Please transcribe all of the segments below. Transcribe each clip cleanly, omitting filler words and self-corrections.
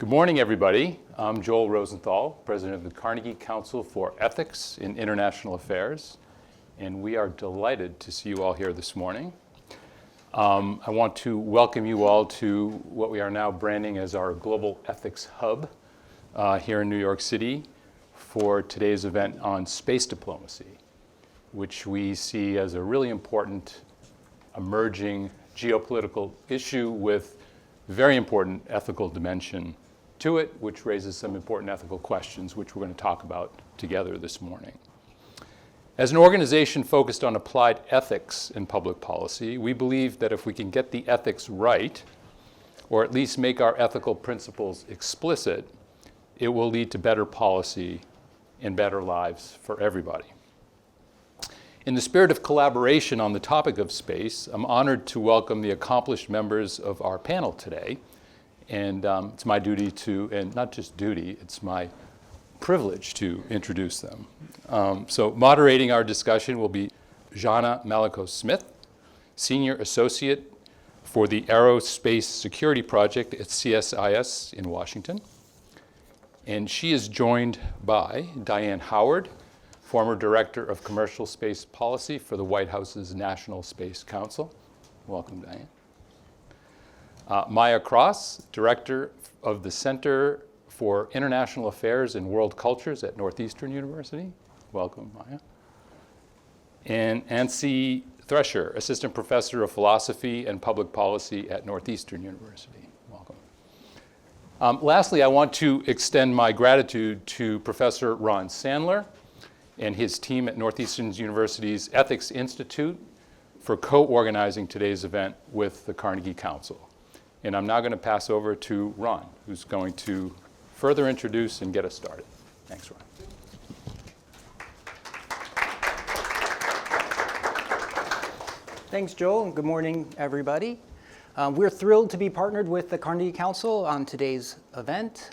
Good morning, everybody. I'm Joel Rosenthal, president of the Carnegie Council for Ethics in International Affairs, and we are delighted to see you all here this morning. I want to welcome you all to what we are now branding as our Global Ethics Hub here in New York City for today's event on space diplomacy, which we see as a really important emerging geopolitical issue with very important ethical dimension to it, which raises some important ethical questions, which we're going to talk about together this morning. As an organization focused on applied ethics in public policy, we believe that if we can get the ethics right, or at least make our ethical principles explicit, it will lead to better policy and better lives for everybody. In the spirit of collaboration on the topic of space, I'm honored to welcome the accomplished members of our panel today. And it's my duty to, and not just duty, it's my privilege to introduce them. So moderating our discussion will be Jana Malikos-Smith, Senior Associate for the Aerospace Security Project at CSIS in Washington. And she is joined by Diane Howard, former Director of Commercial Space Policy for the White House's National Space Council. Welcome, Diane. Maya Cross, Director of the Center for International Affairs and World Cultures at Northeastern University. Welcome, Maya. And Ansi Thresher, Assistant Professor of Philosophy and Public Policy at Northeastern University. Welcome. Lastly, I want to extend my gratitude to Professor Ron Sandler and his team at Northeastern University's Ethics Institute for co-organizing today's event with the Carnegie Council. And I'm now going to pass over to Ron, who's going to further introduce and get us started. Thanks, Ron. Thanks, Joel, and good morning, everybody. We're thrilled to be partnered with the Carnegie Council on today's event.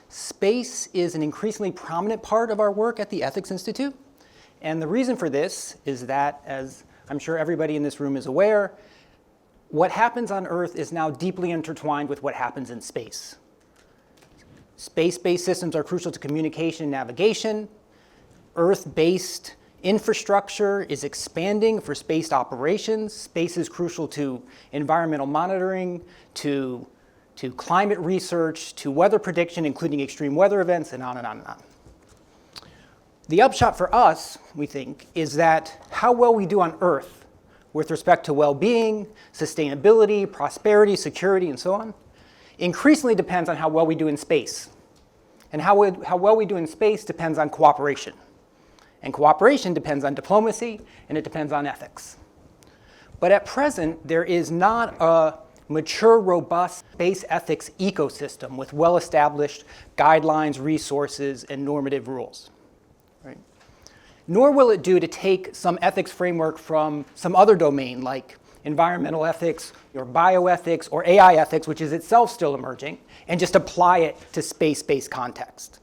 Space is an increasingly prominent part of our work at the Ethics Institute. And the reason for this is that, as I'm sure everybody in this room is aware, what happens on Earth is now deeply intertwined with what happens in space. Space-based systems are crucial to communication and navigation. Earth-based infrastructure is expanding for space operations. Space is crucial to environmental monitoring, to climate research, to weather prediction, including extreme weather events, and on and on and on. The upshot for us, we think, is that how well we do on Earth with respect to well-being, sustainability, prosperity, security, and so on, increasingly depends on how well we do in space. And how well we do in space depends on cooperation. And cooperation depends on diplomacy, and it depends on ethics. But at present, there is not a mature, robust space ethics ecosystem with well-established guidelines, resources, and normative rules. Right? Nor will it do to take some ethics framework from some other domain like environmental ethics or bioethics or AI ethics, which is itself still emerging, and just apply it to space-based context.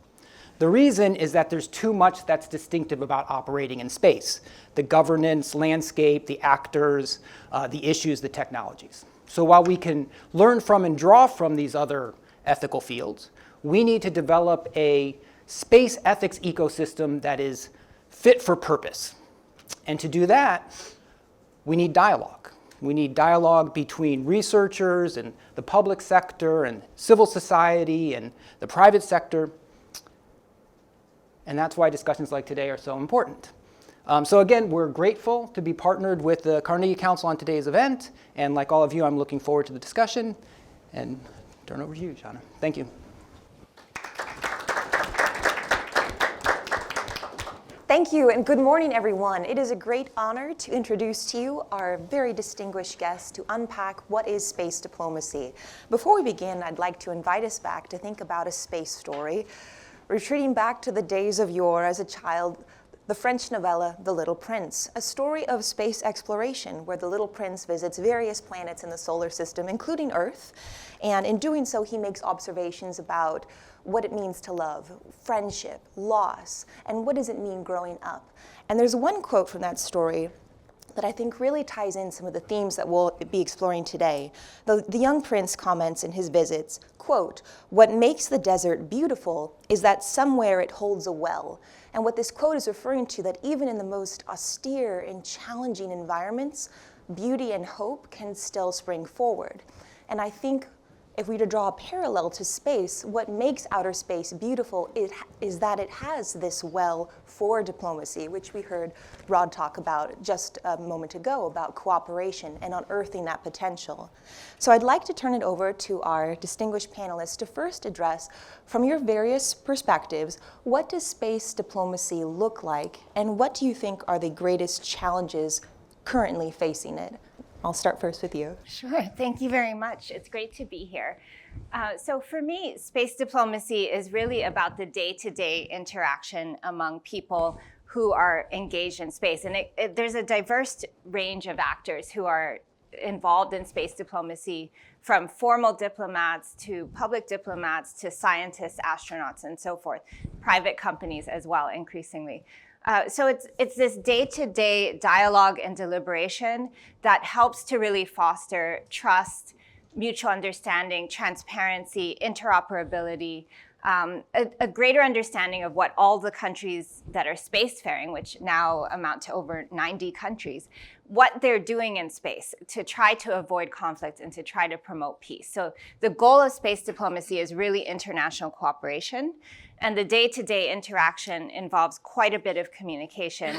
The reason is that there's too much that's distinctive about operating in space: the governance landscape, the actors, the issues, the technologies. So while we can learn from and draw from these other ethical fields, we need to develop a space ethics ecosystem that is fit for purpose. And to do that, we need dialogue. We need dialogue between researchers and the public sector and civil society and the private sector. And that's why discussions like today are so important. So again, we're grateful to be partnered with the Carnegie Council on today's event. And like all of you, I'm looking forward to the discussion. And turn over to you, Jana. Thank you. Thank you, and good morning, everyone. It is a great honor to introduce to you our very distinguished guest to unpack what is space diplomacy. Before we begin, I'd like to invite us back to think about a space story, retreating back to the days of yore as a child, the French novella The Little Prince, a story of space exploration where the little prince visits various planets in the solar system, including Earth, and in doing so, he makes observations about what it means to love, friendship, loss, and what does it mean growing up. And there's one quote from that story that I think really ties in some of the themes that we'll be exploring today. The young prince comments in his visits, quote, "What makes the desert beautiful is that somewhere it holds a well." And what this quote is referring to, that even in the most austere and challenging environments, beauty and hope can still spring forward. And I think if we were to draw a parallel to space, what makes outer space beautiful is that it has this well for diplomacy, which we heard Rod talk about just a moment ago, about cooperation and unearthing that potential. So I'd like to turn it over to our distinguished panelists to first address, from your various perspectives, what does space diplomacy look like, and what do you think are the greatest challenges currently facing it? I'll start first with you. Sure, thank you very much. It's great to be here. So for me, space diplomacy is really about the day-to-day interaction among people who are engaged in space. And there's a diverse range of actors who are involved in space diplomacy, from formal diplomats to public diplomats to scientists, astronauts, and so forth. Private companies as well, increasingly. So it's this day-to-day dialogue and deliberation that helps to really foster trust, mutual understanding, transparency, interoperability, a greater understanding of what all the countries that are spacefaring, which now amount to over 90 countries, what they're doing in space to try to avoid conflict and to try to promote peace. So the goal of space diplomacy is really international cooperation. And the day-to-day interaction involves quite a bit of communication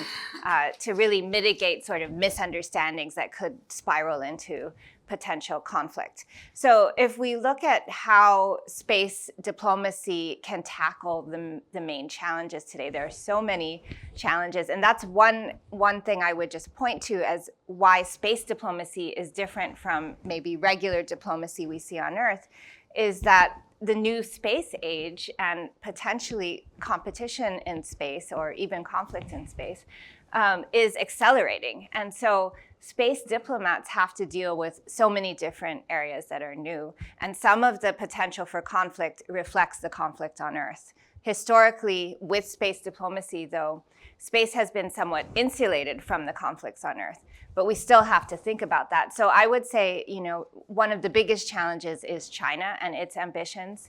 to really mitigate sort of misunderstandings that could spiral into potential conflict. So if we look at how space diplomacy can tackle the main challenges today, there are so many challenges. And that's one thing I would just point to as why space diplomacy is different from maybe regular diplomacy we see on Earth, is that the new space age and potentially competition in space or even conflict in space is accelerating. And so space diplomats have to deal with so many different areas that are new. And some of the potential for conflict reflects the conflict on Earth. Historically, with space diplomacy, though, space has been somewhat insulated from the conflicts on Earth, but we still have to think about that. So I would say, one of the biggest challenges is China and its ambitions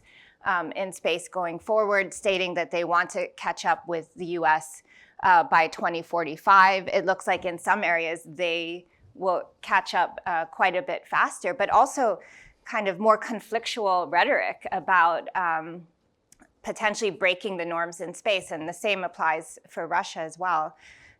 in space going forward, stating that they want to catch up with the US by 2045. It looks like in some areas they will catch up quite a bit faster, but also kind of more conflictual rhetoric about potentially breaking the norms in space, and the same applies for Russia as well.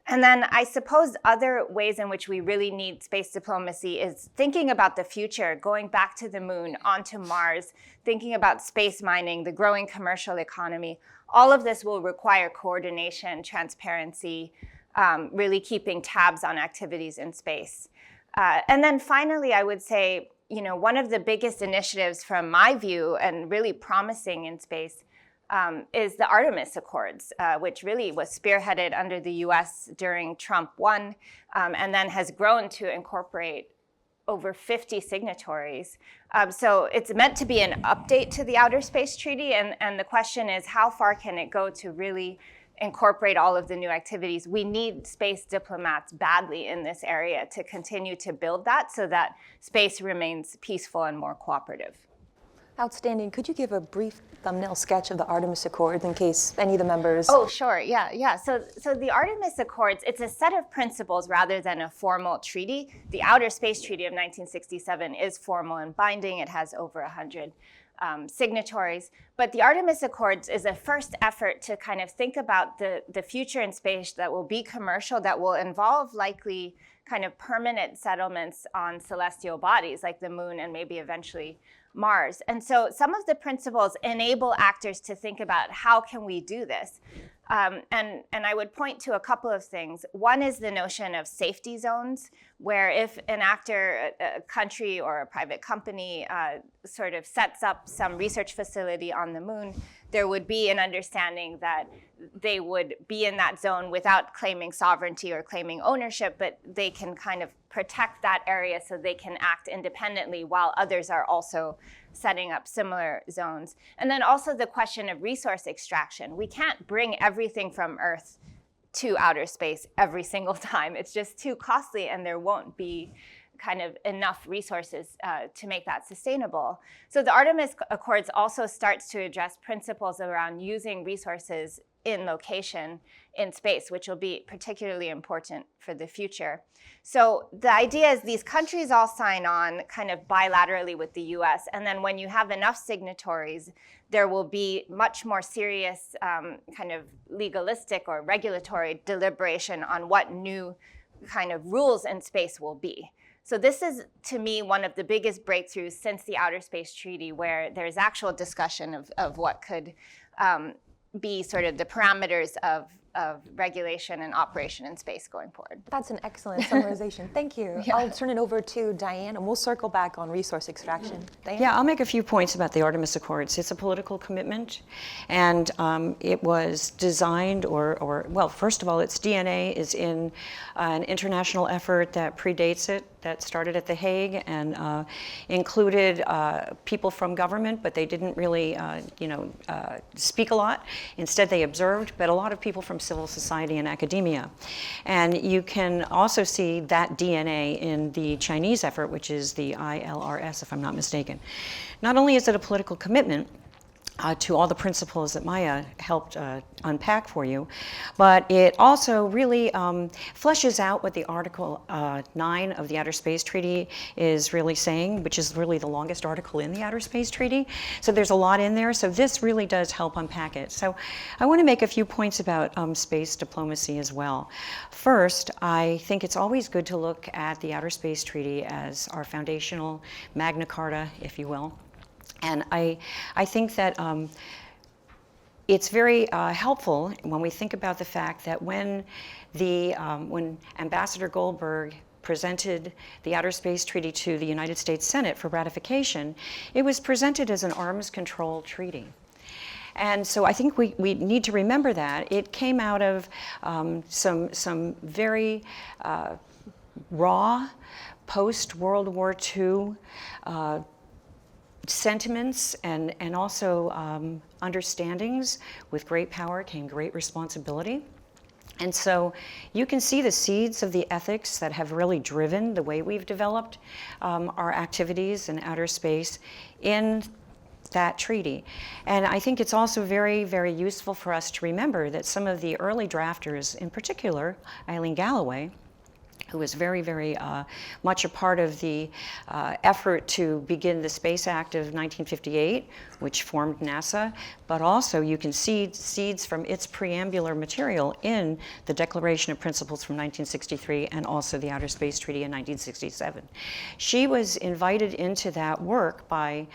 And then I suppose other ways in which we really need space diplomacy is thinking about the future, going back to the moon, onto Mars, thinking about space mining, the growing commercial economy. All of this will require coordination, transparency, really keeping tabs on activities in space. And then finally, I would say, one of the biggest initiatives from my view and really promising in space is the Artemis Accords, which really was spearheaded under the US during Trump 1, and then has grown to incorporate over 50 signatories. So it's meant to be an update to the Outer Space Treaty, and the question is, how far can it go to really incorporate all of the new activities? We need space diplomats badly in this area to continue to build that so that space remains peaceful and more cooperative. Outstanding. Could you give a brief thumbnail sketch of the Artemis Accords in case any of the members... Oh, sure. Yeah. So the Artemis Accords, it's a set of principles rather than a formal treaty. The Outer Space Treaty of 1967 is formal and binding. It has over 100 signatories. But the Artemis Accords is a first effort to kind of think about the future in space that will be commercial, that will involve likely kind of permanent settlements on celestial bodies like the moon and maybe eventually Mars. And so some of the principles enable actors to think about how can we do this. And I would point to a couple of things. One is the notion of safety zones, where if an actor, a country or a private company sort of sets up some research facility on the moon, there would be an understanding that they would be in that zone without claiming sovereignty or claiming ownership, but they can kind of protect that area so they can act independently while others are also setting up similar zones. And then also the question of resource extraction. We can't bring everything from Earth to outer space every single time. It's just too costly, and there won't be kind of enough resources to make that sustainable. So the Artemis Accords also starts to address principles around using resources in location in space, which will be particularly important for the future. So the idea is these countries all sign on kind of bilaterally with the US, and then when you have enough signatories, there will be much more serious kind of legalistic or regulatory deliberation on what new kind of rules in space will be. So this is, to me, one of the biggest breakthroughs since the Outer Space Treaty, where there's actual discussion of what could be sort of the parameters of regulation and operation in space going forward. That's an excellent summarization. Thank you. Yeah. I'll turn it over to Diane, and we'll circle back on resource extraction. Diane? Yeah, I'll make a few points about the Artemis Accords. It's a political commitment, and it was designed, well, first of all, its DNA is in an international effort that predates it, that started at The Hague and included people from government, but they didn't really, speak a lot. Instead, they observed, but a lot of people from civil society and academia. And you can also see that DNA in the Chinese effort, which is the ILRS, if I'm not mistaken. Not only is it a political commitment to all the principles that Maya helped unpack for you, but it also really fleshes out what the Article 9 of the Outer Space Treaty is really saying, which is really the longest article in the Outer Space Treaty. So there's a lot in there, so this really does help unpack it. So I want to make a few points about space diplomacy as well. First, I think it's always good to look at the Outer Space Treaty as our foundational Magna Carta, if you will. And I think that it's very helpful when we think about the fact that when Ambassador Goldberg presented the Outer Space Treaty to the United States Senate for ratification, it was presented as an arms control treaty. And so I think we need to remember that. It came out of some very raw post-World War II sentiments and also understandings. With great power came great responsibility. And so you can see the seeds of the ethics that have really driven the way we've developed our activities in outer space in that treaty. And I think it's also very, very useful for us to remember that some of the early drafters, in particular Eileen Galloway, who was very, very much a part of the effort to begin the Space Act of 1958, which formed NASA, but also you can see seeds from its preambular material in the Declaration of Principles from 1963 and also the Outer Space Treaty in 1967. She was invited into that work by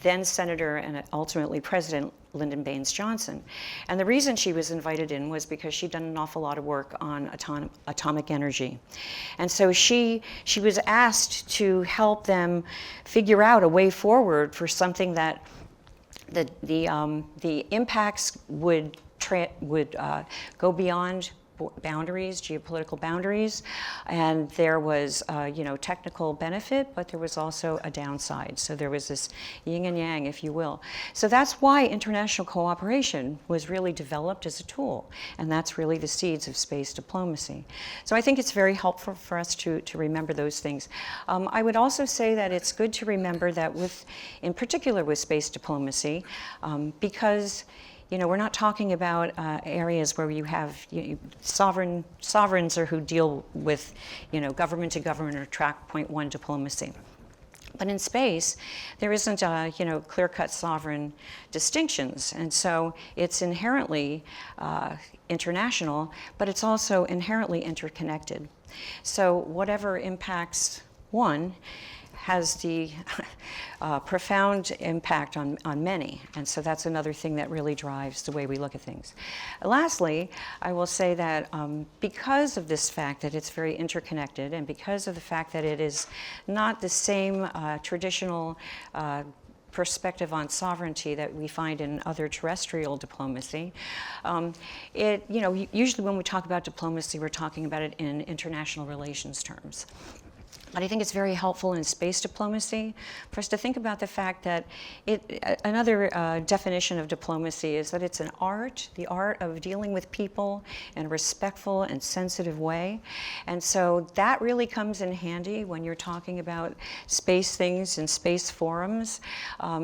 then Senator and ultimately President Lyndon Baines Johnson. And the reason she was invited in was because she'd done an awful lot of work on atomic energy. And so she was asked to help them figure out a way forward for something that the impacts would go beyond boundaries, geopolitical boundaries, and there was technical benefit, but there was also a downside. So there was this yin and yang, if you will. So that's why international cooperation was really developed as a tool, and that's really the seeds of space diplomacy. So I think it's very helpful for us to remember those things. I would also say that it's good to remember that in particular with space diplomacy, because we're not talking about areas where you have sovereigns or who deal with, government to government or track point one diplomacy. But in space, there isn't, clear-cut sovereign distinctions. And so it's inherently international, but it's also inherently interconnected. So whatever impacts one has the profound impact on many. And so that's another thing that really drives the way we look at things. Lastly, I will say that because of this fact that it's very interconnected, and because of the fact that it is not the same traditional perspective on sovereignty that we find in other terrestrial diplomacy, usually when we talk about diplomacy, we're talking about it in international relations terms. But I think it's very helpful in space diplomacy for us to think about the fact that another definition of diplomacy is that it's an art, the art of dealing with people in a respectful and sensitive way. And so that really comes in handy when you're talking about space things and space forums,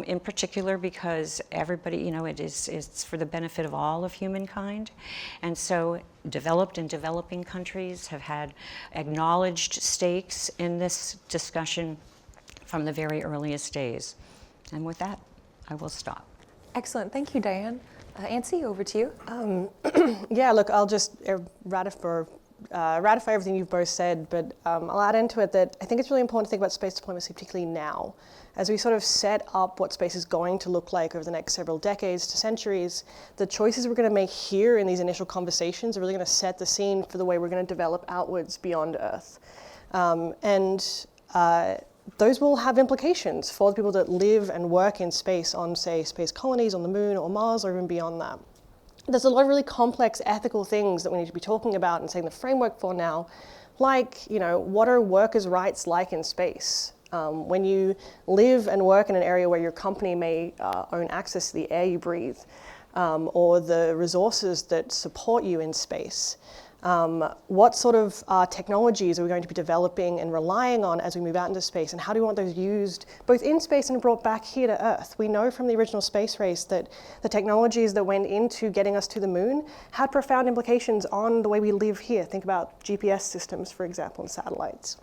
in particular because everybody, it's for the benefit of all of humankind. And so developed and developing countries have had acknowledged stakes in this discussion from the very earliest days. And with that, I will stop. Excellent. Thank you, Diane. Ancy, over to you. Yeah, look, I'll just ratify everything you've both said, but I'll add into it that I think it's really important to think about space diplomacy, particularly now. As we sort of set up what space is going to look like over the next several decades to centuries, the choices we're going to make here in these initial conversations are really going to set the scene for the way we're going to develop outwards beyond Earth. Those will have implications for the people that live and work in space on, say, space colonies on the moon or Mars or even beyond that. There's a lot of really complex ethical things that we need to be talking about and setting the framework for now, like, what are workers' rights like in space? When you live and work in an area where your company may own access to the air you breathe, or the resources that support you in space, what sort of technologies are we going to be developing and relying on as we move out into space, and how do we want those used both in space and brought back here to Earth? We know from the original space race that the technologies that went into getting us to the moon had profound implications on the way we live here. Think about GPS systems, for example, and satellites.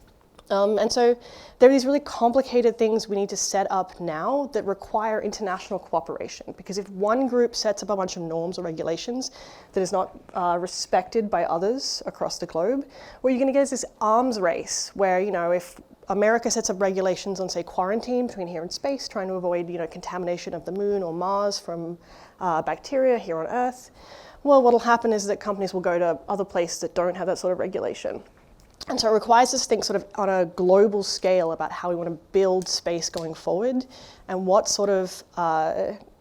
And so there are these really complicated things we need to set up now that require international cooperation, because if one group sets up a bunch of norms or regulations that is not respected by others across the globe, what you're going to get is this arms race where, if America sets up regulations on, say, quarantine between here and space, trying to avoid, contamination of the moon or Mars from bacteria here on Earth, well, what'll happen is that companies will go to other places that don't have that sort of regulation. And so it requires us to think sort of on a global scale about how we want to build space going forward and what sort of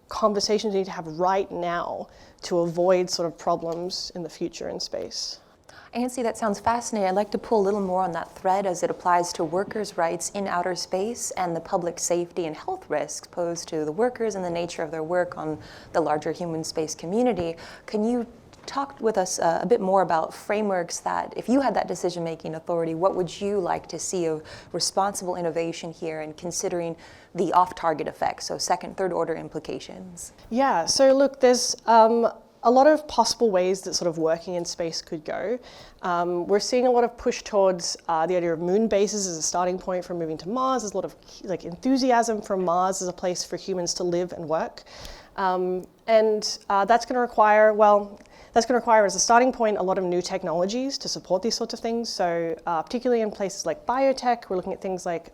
conversations we need to have right now to avoid sort of problems in the future in space. Ancy, that sounds fascinating. I'd like to pull a little more on that thread as it applies to workers' rights in outer space and the public safety and health risks posed to the workers and the nature of their work on the larger human space community. Can you talk with us a bit more about frameworks that, if you had that decision-making authority, what would you like to see of responsible innovation here and considering the off-target effects, so second, third order implications? Yeah, so look, there's a lot of possible ways that sort of working in space could go. We're seeing a lot of push towards the idea of moon bases as a starting point for moving to Mars. There's a lot of enthusiasm from Mars as a place for humans to live and work. That's going to require, as a starting point, a lot of new technologies to support these sorts of things. So particularly in places like biotech, we're looking at things like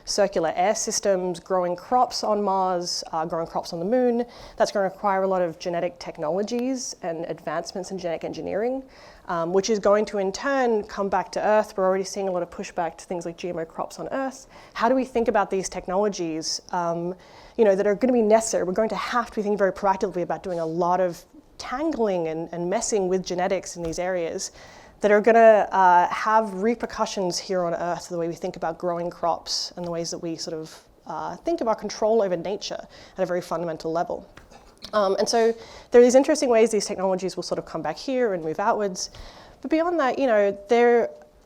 circular air systems, growing crops on Mars, growing crops on the moon. That's going to require a lot of genetic technologies and advancements in genetic engineering, which is going to in turn come back to Earth. We're already seeing a lot of pushback to things like GMO crops on Earth. How do we think about these technologies that are going to be necessary? We're going to have to be thinking very proactively about doing a lot of tangling and messing with genetics in these areas that are going to have repercussions here on Earth, the way we think about growing crops and the ways that we sort of think of our control over nature at a very fundamental level. And so there are these interesting ways these technologies will sort of come back here and move outwards. But beyond that,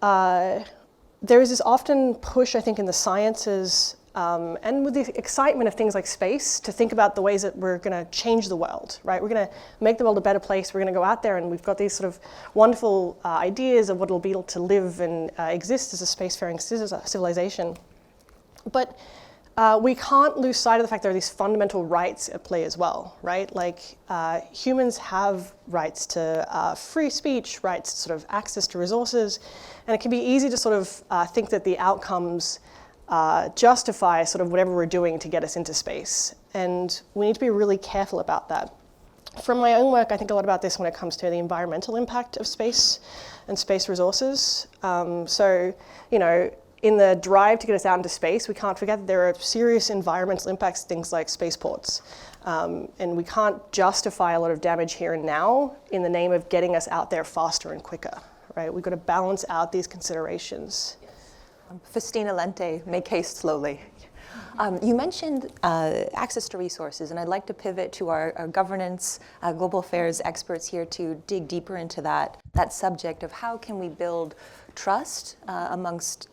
there is this often push, I think, in the sciences and with the excitement of things like space, to think about the ways that we're going to change the world, right? We're going to make the world a better place. We're going to go out there, and we've got these sort of wonderful ideas of what it'll be to live and exist as a spacefaring civilization. But we can't lose sight of the fact there are these fundamental rights at play as well, right? Like humans have rights to free speech, rights to sort of access to resources, and it can be easy to sort of think that the outcomes justify sort of whatever we're doing to get us into space. And we need to be really careful about that. From my own work, I think a lot about this when it comes to the environmental impact of space and space resources. In the drive to get us out into space, we can't forget that there are serious environmental impacts, things like spaceports. And we can't justify a lot of damage here and now in the name of getting us out there faster and quicker, right? We've got to balance out these considerations. Festina lente, make haste slowly. You mentioned access to resources, and I'd like to pivot to our governance, global affairs experts here to dig deeper into that subject of how can we build trust amongst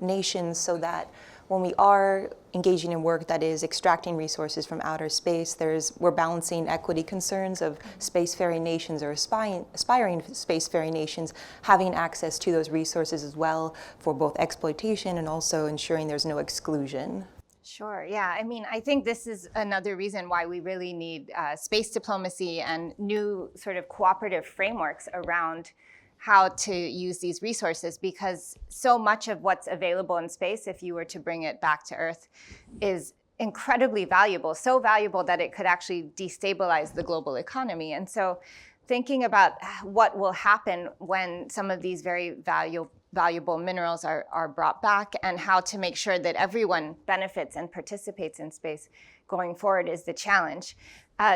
nations so that when we are engaging in work that is extracting resources from outer space, we're balancing equity concerns of spacefaring nations or aspiring spacefaring nations having access to those resources as well for both exploitation and also ensuring there's no exclusion. Sure, yeah. I mean, I think this is another reason why we really need space diplomacy and new sort of cooperative frameworks around how to use these resources, because so much of what's available in space, if you were to bring it back to Earth, is incredibly valuable, so valuable that it could actually destabilize the global economy. And so thinking about what will happen when some of these very valuable minerals are brought back and how to make sure that everyone benefits and participates in space going forward is the challenge.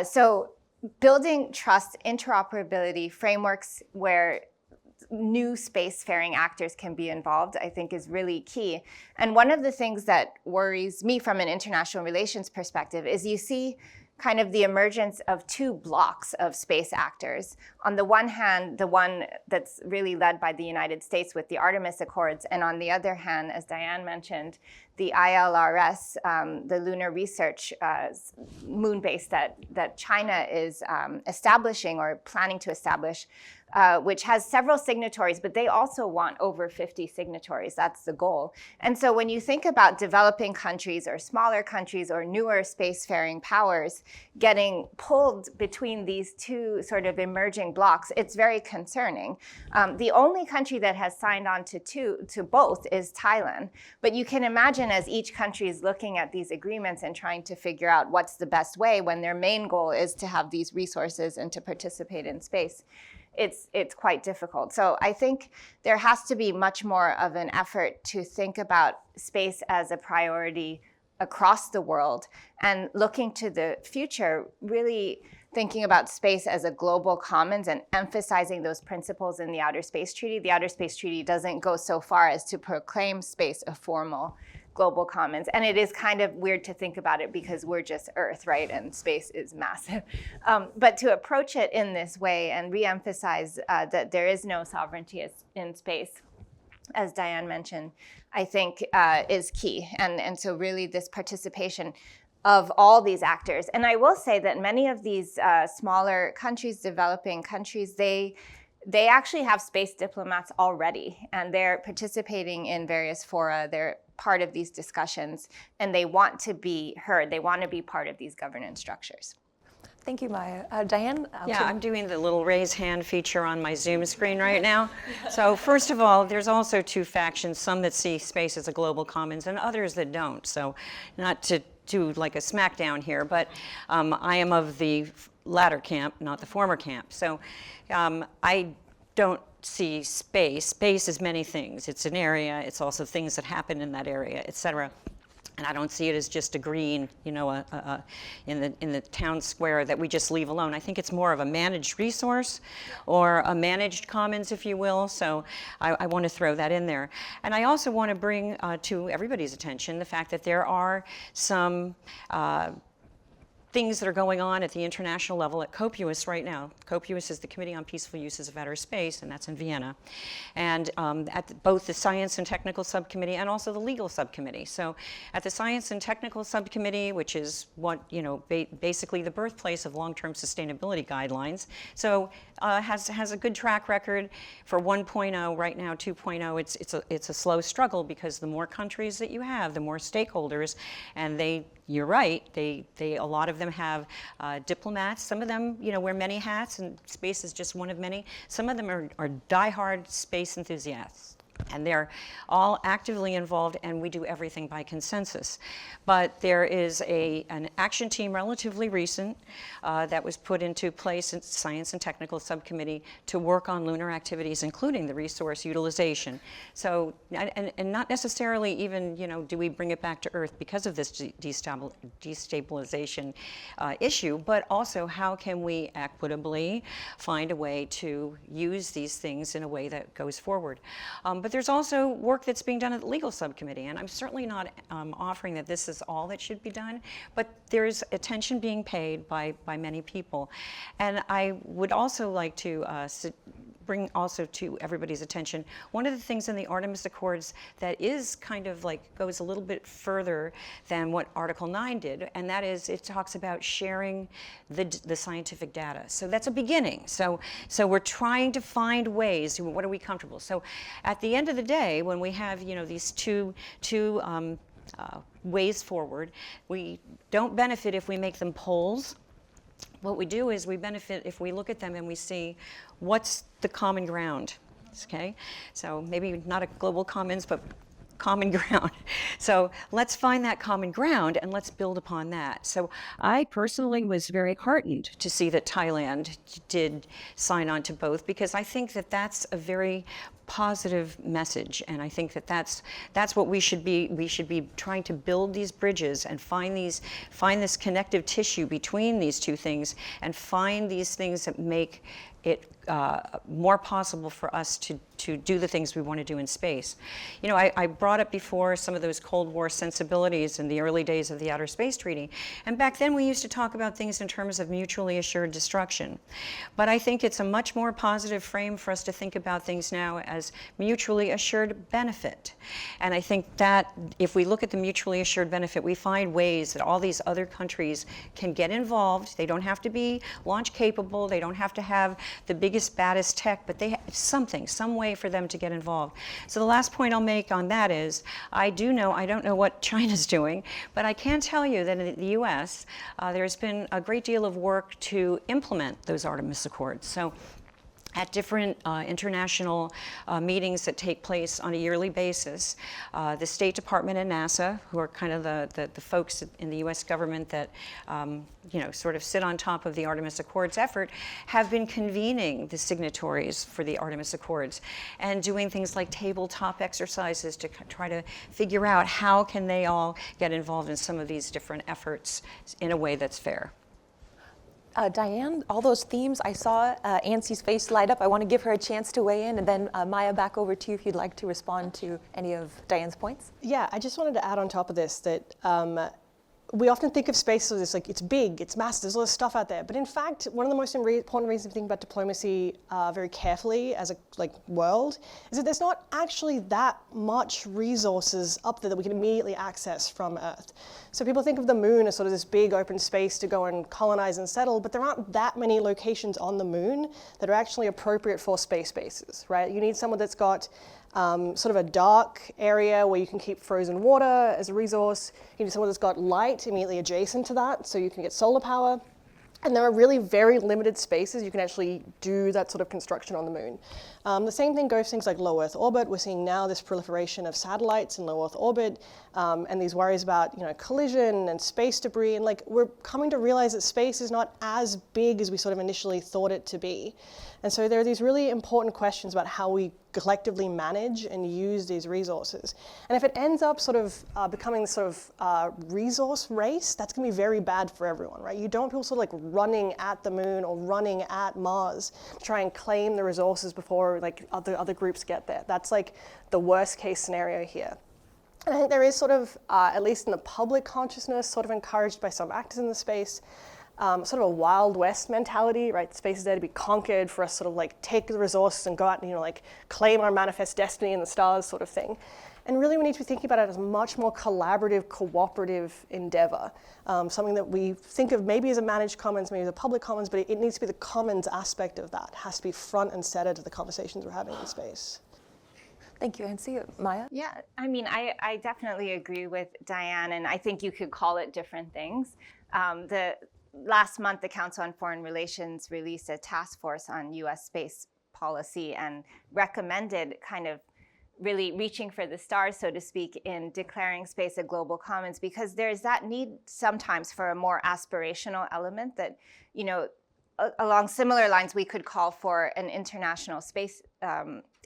So building trust, interoperability, frameworks where new spacefaring actors can be involved, I think is really key. And one of the things that worries me from an international relations perspective is you see kind of the emergence of two blocks of space actors. On the one hand, the one that's really led by the United States with the Artemis Accords, and on the other hand, as Diane mentioned, the ILRS, the lunar research moon base that China is establishing or planning to establish, which has several signatories, but they also want over 50 signatories. That's the goal. And so when you think about developing countries or smaller countries or newer spacefaring powers getting pulled between these two sort of emerging blocks, it's very concerning. The only country that has signed on to both is Thailand. But you can imagine as each country is looking at these agreements and trying to figure out what's the best way when their main goal is to have these resources and to participate in space. It's quite difficult. So I think there has to be much more of an effort to think about space as a priority across the world and looking to the future, really thinking about space as a global commons and emphasizing those principles in the Outer Space Treaty. The Outer Space Treaty doesn't go so far as to proclaim space a formal global commons. And it is kind of weird to think about it because we're just Earth, right? And space is massive. But to approach it in this way and reemphasize that there is no sovereignty in space, as Diane mentioned, I think is key. And so really this participation of all these actors. And I will say that many of these smaller countries, developing countries, they actually have space diplomats already, and they're participating in various fora. They're part of these discussions, and they want to be heard. They want to be part of these governance structures. Thank you, Maya. Diane? I'm doing the little raise hand feature on my Zoom screen right now. So first of all, there's also two factions, some that see space as a global commons and others that don't. So not to do like a smackdown here, but I am of the latter camp, not the former camp. So I don't see space. Space is many things. It's an area. It's also things that happen in that area, et cetera. And I don't see it as just a green, in the town square that we just leave alone. I think it's more of a managed resource or a managed commons, if you will. So I want to throw that in there. And I also want to bring to everybody's attention the fact that there are some things that are going on at the international level at COPUOS right now. COPUOS is the Committee on Peaceful Uses of Outer Space, and that's in Vienna. And at both the Science and Technical Subcommittee and also the Legal Subcommittee. So at the Science and Technical Subcommittee, which is what, basically the birthplace of long-term sustainability guidelines, so has a good track record for 1.0, right now 2.0. It's a slow struggle because the more countries that you have, the more stakeholders, and you're right, a lot of them have diplomats. Some of them, wear many hats, and space is just one of many. Some of them are diehard space enthusiasts, and they're all actively involved, and we do everything by consensus. But there is an action team, relatively recent, that was put into place in Science and Technical Subcommittee to work on lunar activities, including the resource utilization. So, and not necessarily even, do we bring it back to Earth because of this destabilization issue, but also how can we equitably find a way to use these things in a way that goes forward. But there's also work that's being done at the legal subcommittee, and I'm certainly not offering that this is all that should be done, but there is attention being paid by many people. And I would also like to bring also to everybody's attention, one of the things in the Artemis Accords that is kind of like goes a little bit further than what Article 9 did, and that is it talks about sharing the scientific data. So that's a beginning. So we're trying to find ways, what are we comfortable? So at the end of the day, when we have, you know, these two ways forward, we don't benefit if we make them polls. What we do is we benefit if we look at them and we see what's the common ground, okay? So maybe not a global commons, but common ground. So let's find that common ground and let's build upon that. So I personally was very heartened to see that Thailand did sign on to both, because I think that that's a very positive message, and I think that that's what we should be trying to build these bridges and find this connective tissue between these two things, and find these things that make it more possible for us to do the things we want to do in space. You know, I brought up before some of those Cold War sensibilities in the early days of the Outer Space Treaty, and back then we used to talk about things in terms of mutually assured destruction. But I think it's a much more positive frame for us to think about things now as mutually assured benefit. And I think that if we look at the mutually assured benefit, we find ways that all these other countries can get involved. They don't have to be launch capable, they don't have to have the biggest, baddest tech, but they have some way for them to get involved. So the last point I'll make on that is, I don't know what China's doing, but I can tell you that in the US, there's been a great deal of work to implement those Artemis Accords. So at different international meetings that take place on a yearly basis, the State Department and NASA, who are kind of the folks in the US government that sort of sit on top of the Artemis Accords effort, have been convening the signatories for the Artemis Accords and doing things like tabletop exercises to try to figure out how can they all get involved in some of these different efforts in a way that's fair. Diane, all those themes, I saw Ansie's face light up. I want to give her a chance to weigh in, and then Maya, back over to you if you'd like to respond to any of Diane's points. Yeah, I just wanted to add on top of this that we often think of space as like it's big, it's massive, there's a lot of stuff out there. But in fact, one of the most important reasons to think about diplomacy very carefully as a world is that there's not actually that much resources up there that we can immediately access from Earth. So people think of the moon as sort of this big open space to go and colonize and settle, but there aren't that many locations on the moon that are actually appropriate for space bases, right? You need someone that's got sort of a dark area where you can keep frozen water as a resource. You need someone that's got light immediately adjacent to that, so you can get solar power. And there are really very limited spaces you can actually do that sort of construction on the moon. The same thing goes for things like low Earth orbit. We're seeing now this proliferation of satellites in low Earth orbit, and these worries about collision and space debris. And we're coming to realize that space is not as big as we sort of initially thought it to be. And so there are these really important questions about how we collectively manage and use these resources. And if it ends up sort of becoming sort of resource race, that's going to be very bad for everyone, right? You don't want people sort of running at the moon or running at Mars to try and claim the resources before other groups get there. That's the worst case scenario here. And I think there is sort of, at least in the public consciousness, sort of encouraged by some actors in the space, sort of a Wild West mentality, right? Space is there to be conquered, for us sort of take the resources and go out and claim our manifest destiny in the stars sort of thing. And really we need to be thinking about it as a much more collaborative, cooperative endeavor. Something that we think of maybe as a managed commons, maybe as a public commons, but it needs to be the commons aspect of that. It has to be front and center to the conversations we're having in space. Thank you, Ansie. Maya? Yeah, I mean, I definitely agree with Diane, and I think you could call it different things. Last month, the Council on Foreign Relations released a task force on U.S. space policy and recommended kind of really reaching for the stars, so to speak, in declaring space a global commons, because there's that need sometimes for a more aspirational element that, along similar lines, we could call for an international space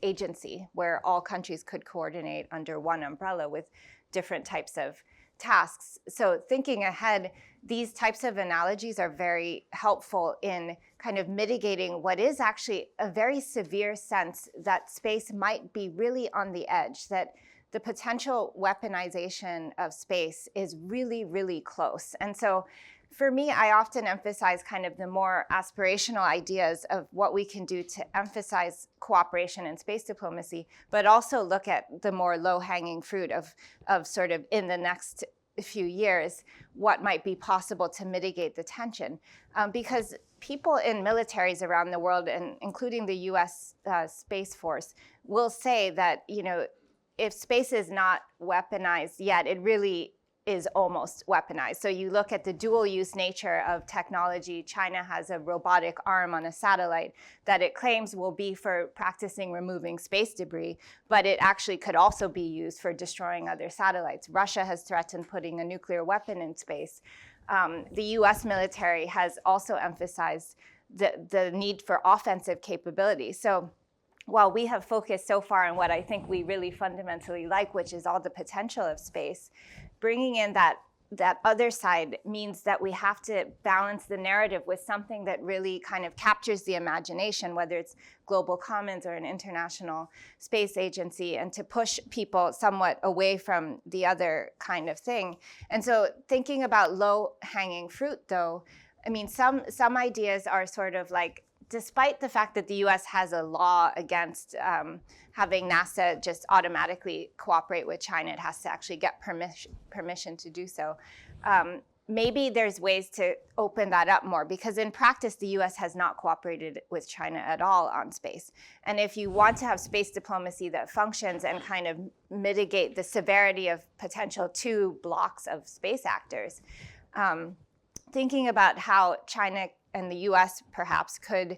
agency where all countries could coordinate under one umbrella with different types of tasks. So thinking ahead, these types of analogies are very helpful in kind of mitigating what is actually a very severe sense that space might be really on the edge, that the potential weaponization of space is really, really close. And so for me, I often emphasize kind of the more aspirational ideas of what we can do to emphasize cooperation in space diplomacy, but also look at the more low-hanging fruit of sort of in the next few years, what might be possible to mitigate the tension. Because people in militaries around the world, and including the US Space Force, will say that, you know, if space is not weaponized yet, it really is almost weaponized. So you look at the dual use nature of technology. China has a robotic arm on a satellite that it claims will be for practicing removing space debris, but it actually could also be used for destroying other satellites. Russia has threatened putting a nuclear weapon in space. The US military has also emphasized the need for offensive capability. So while we have focused so far on what I think we really fundamentally like, which is all the potential of space, bringing in that other side means that we have to balance the narrative with something that really kind of captures the imagination, whether it's Global Commons or an international space agency, and to push people somewhat away from the other kind of thing. And so thinking about low-hanging fruit, though, I mean, some ideas are sort of like, despite the fact that the US has a law against having NASA just automatically cooperate with China, it has to actually get permission to do so. Maybe there's ways to open that up more, because in practice, the US has not cooperated with China at all on space. And if you want to have space diplomacy that functions and kind of mitigate the severity of potential two blocks of space actors, thinking about how China and the US perhaps could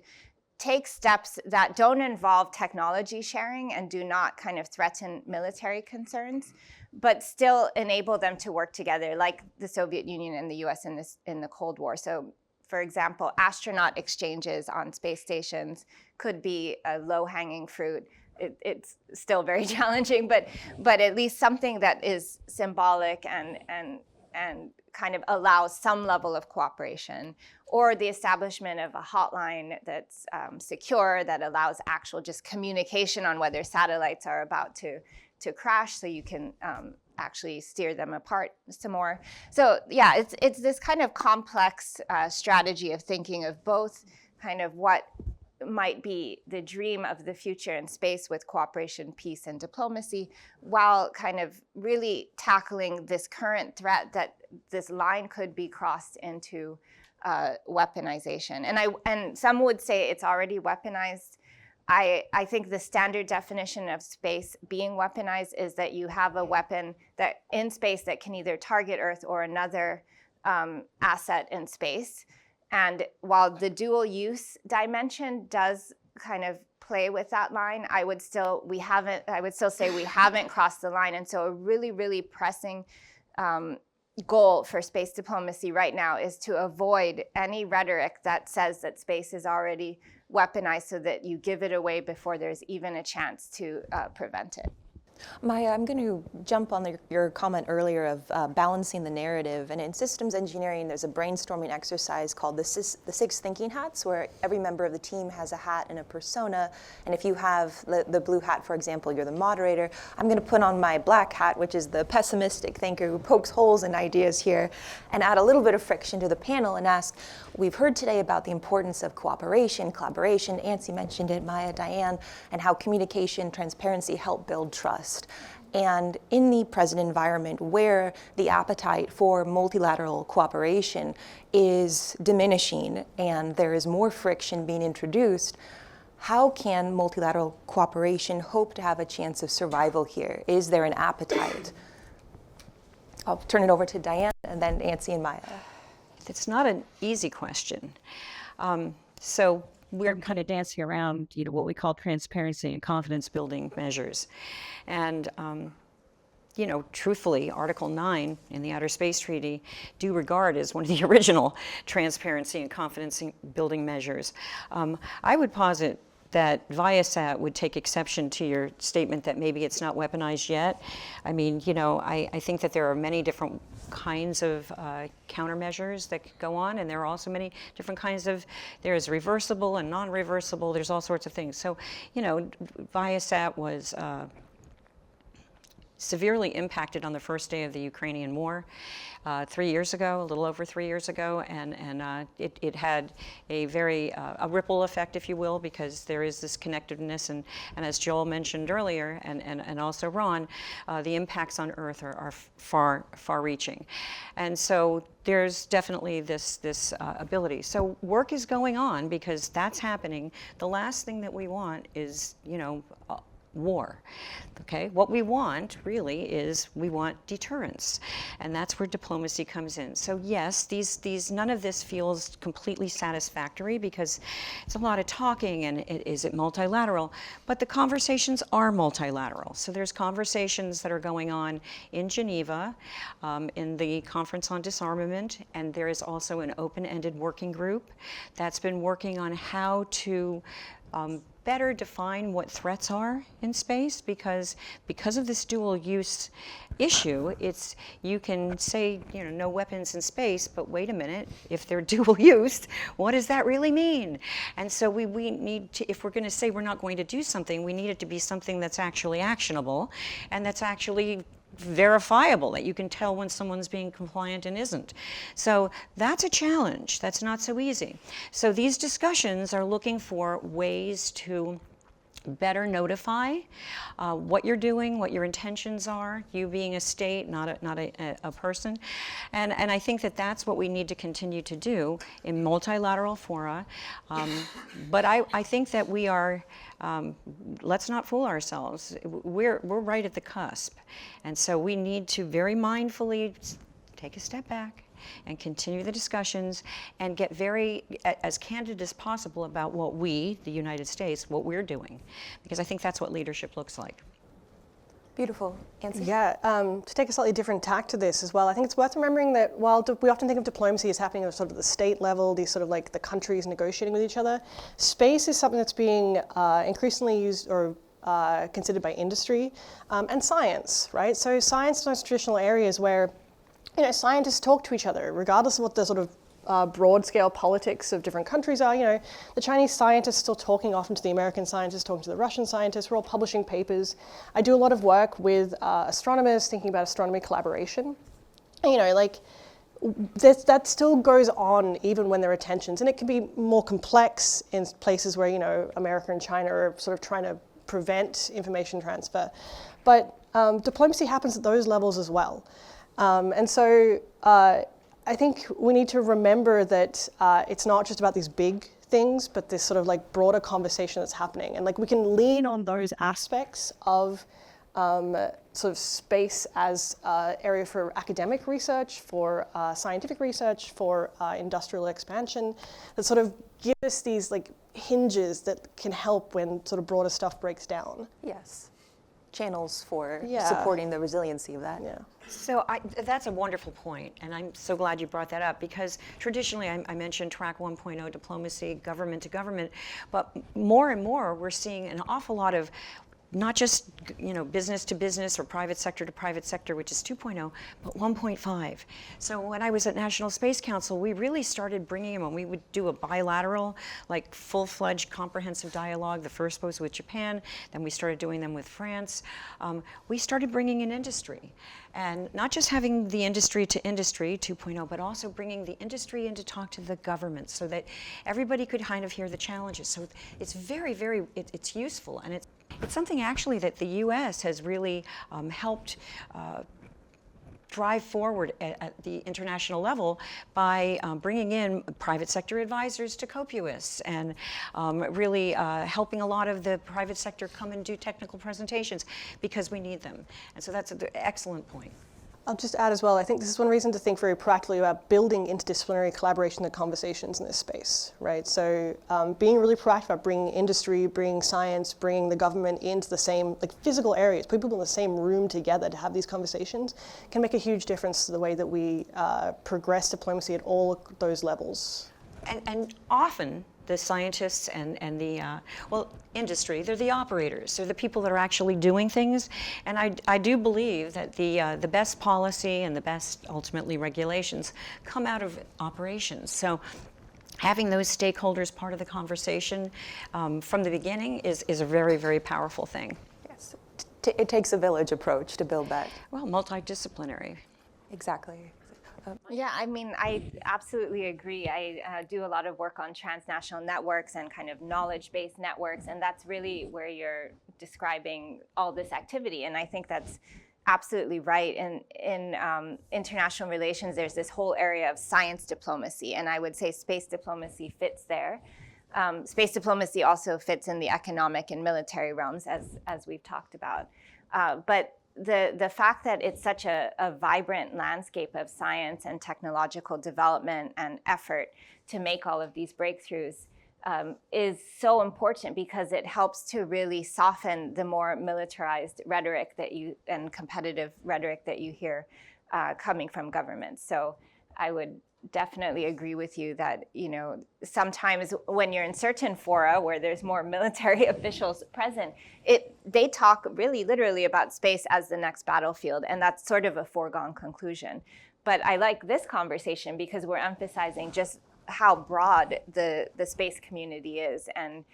take steps that don't involve technology sharing and do not kind of threaten military concerns, but still enable them to work together, like the Soviet Union and the US in the Cold War. So, for example, astronaut exchanges on space stations could be a low-hanging fruit. It's still very challenging, but at least something that is symbolic and kind of allows some level of cooperation, or the establishment of a hotline that's secure, that allows actual just communication on whether satellites are about to crash, so you can actually steer them apart some more. So yeah, it's this kind of complex strategy of thinking of both kind of what might be the dream of the future in space with cooperation, peace, and diplomacy, while kind of really tackling this current threat that this line could be crossed into weaponization. And some would say it's already weaponized. I think the standard definition of space being weaponized is that you have a weapon that in space that can either target Earth or another asset in space. And while the dual use dimension does kind of play with that line, I would still say we haven't crossed the line. And so a really, really pressing goal for space diplomacy right now is to avoid any rhetoric that says that space is already weaponized, so that you give it away before there's even a chance to prevent it. Maya, I'm going to jump on your comment earlier of balancing the narrative. And in systems engineering, there's a brainstorming exercise called the 6 thinking hats, where every member of the team has a hat and a persona. And if you have the blue hat, for example, you're the moderator. I'm going to put on my black hat, which is the pessimistic thinker who pokes holes in ideas here, and add a little bit of friction to the panel and ask, we've heard today about the importance of cooperation, collaboration. Nancy mentioned it, Maya, Diane, and how communication, transparency help build trust. And in the present environment where the appetite for multilateral cooperation is diminishing and there is more friction being introduced, how can multilateral cooperation hope to have a chance of survival here? Is there an appetite? I'll turn it over to Diane and then Nancy and Maya. It's not an easy question. So we're kind of dancing around, what we call transparency and confidence building measures. And, truthfully, Article 9 in the Outer Space Treaty do regard as one of the original transparency and confidence building measures. I would posit that Viasat would take exception to your statement that maybe it's not weaponized yet. I mean, you know, I think that there are many different kinds of countermeasures that could go on, and there are also many different kinds of, there's reversible and non-reversible, there's all sorts of things. So, you know, Viasat was severely impacted on the first day of the Ukrainian war 3 years ago, a little over 3 years ago, and it had a very a ripple effect, if you will, because there is this connectedness, and as Joel mentioned earlier, and also Ron, the impacts on Earth are far-reaching, and so there's definitely this ability. So work is going on because that's happening. The last thing that we want is, you know, war. Okay, what we want really is we want deterrence, and that's where diplomacy comes in. So yes, these none of this feels completely satisfactory because it's a lot of talking, and is it multilateral? But the conversations are multilateral. So there's conversations that are going on in Geneva, in the Conference on Disarmament, and there is also an open-ended working group that's been working on how to better define what threats are in space, because of this dual use issue, you can say, you know, no weapons in space, but wait a minute, if they're dual used, what does that really mean? And so we need to, if we're going to say we're not going to do something, we need it to be something that's actually actionable and that's actually verifiable, that you can tell when someone's being compliant and isn't. So that's a challenge. That's not so easy. So these discussions are looking for ways to better notify what you're doing, what your intentions are, you being a state, not a person. And I think that that's what we need to continue to do in multilateral fora. But I think that we are, let's not fool ourselves. We're right at the cusp. And so we need to very mindfully take a step back and continue the discussions and get very, as candid as possible about what we, the United States, what we're doing. Because I think that's what leadership looks like. Beautiful. Nancy? Yeah, to take a slightly different tack to this as well, I think it's worth remembering that while we often think of diplomacy as happening at sort of the state level, these sort of like the countries negotiating with each other, space is something that's being increasingly used or considered by industry and science, right? So science is those traditional areas where, you know, scientists talk to each other, regardless of what the sort of broad-scale politics of different countries are. You know, the Chinese scientists still talking often to the American scientists, talking to the Russian scientists. We're all publishing papers. I do a lot of work with astronomers, thinking about astronomy collaboration. And, you know, like that still goes on even when there are tensions, and it can be more complex in places where, you know, America and China are sort of trying to prevent information transfer. But diplomacy happens at those levels as well. And so I think we need to remember that it's not just about these big things, but this sort of like broader conversation that's happening. And like we can lean on those aspects of sort of space as an area for academic research, for scientific research, for industrial expansion, that sort of give us these like hinges that can help when sort of broader stuff breaks down. Yes. Channels for supporting the resiliency of that. Yeah. So that's a wonderful point, and I'm so glad you brought that up, because traditionally I mentioned track 1.0 diplomacy, government to government, but more and more we're seeing an awful lot of not just, you know, business to business or private sector to private sector, which is 2.0, but 1.5. So when I was at National Space Council, we really started bringing them, and we would do a bilateral, like full-fledged comprehensive dialogue. The first was with Japan, then we started doing them with France. We started bringing in industry, and not just having the industry to industry 2.0, but also bringing the industry in to talk to the government so that everybody could kind of hear the challenges. So it's very, very, it's useful, and it's something actually that the U.S. has really helped drive forward at the international level by bringing in private sector advisors to COPUOS and really helping a lot of the private sector come and do technical presentations because we need them. And so that's an excellent point. I'll just add as well, I think this is one reason to think very practically about building interdisciplinary collaboration and conversations in this space, right? So being really proactive about bringing industry, bringing science, bringing the government into the same like physical areas, put people in the same room together to have these conversations can make a huge difference to the way that we progress diplomacy at all those levels. And often, the scientists and the, well, industry. They're the operators. They're the people that are actually doing things. And I do believe that the best policy and the best, ultimately, regulations come out of operations. So having those stakeholders part of the conversation from the beginning is a very, very powerful thing. Yes, it takes a village approach to build that. Well, multidisciplinary. Exactly. Yeah, I mean, I absolutely agree. I do a lot of work on transnational networks and kind of knowledge-based networks, and that's really where you're describing all this activity. And I think that's absolutely right. In international relations, there's this whole area of science diplomacy, and I would say space diplomacy fits there. Space diplomacy also fits in the economic and military realms, as we've talked about. But the fact that it's such a vibrant landscape of science and technological development and effort to make all of these breakthroughs is so important, because it helps to really soften the more militarized rhetoric and competitive rhetoric that you hear coming from governments. So I would definitely agree with you that, sometimes when you're in certain fora where there's more military officials present, they talk really literally about space as the next battlefield, and that's sort of a foregone conclusion. But I like this conversation because we're emphasizing just how broad the space community is, and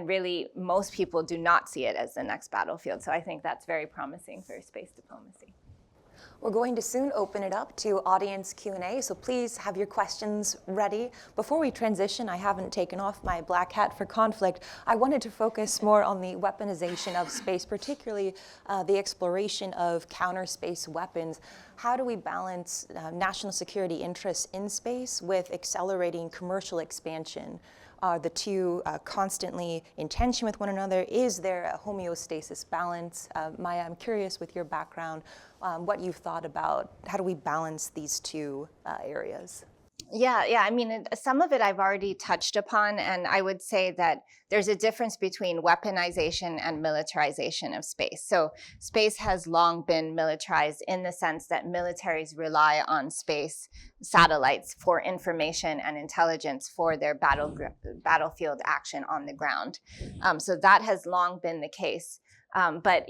really most people do not see it as the next battlefield. So I think that's very promising for space diplomacy. We're going to soon open it up to audience Q&A, so please have your questions ready. Before we transition, I haven't taken off my black hat for conflict. I wanted to focus more on the weaponization of space, particularly the exploration of counter-space weapons. How do we balance national security interests in space with accelerating commercial expansion? Are the two constantly in tension with one another? Is there a homeostasis balance? Maya, I'm curious, with your background, what you've thought about how do we balance these two areas? Yeah. I mean, some of it I've already touched upon, and I would say that there's a difference between weaponization and militarization of space. So space has long been militarized in the sense that militaries rely on space satellites for information and intelligence for their battlefield action on the ground. So that has long been the case. But,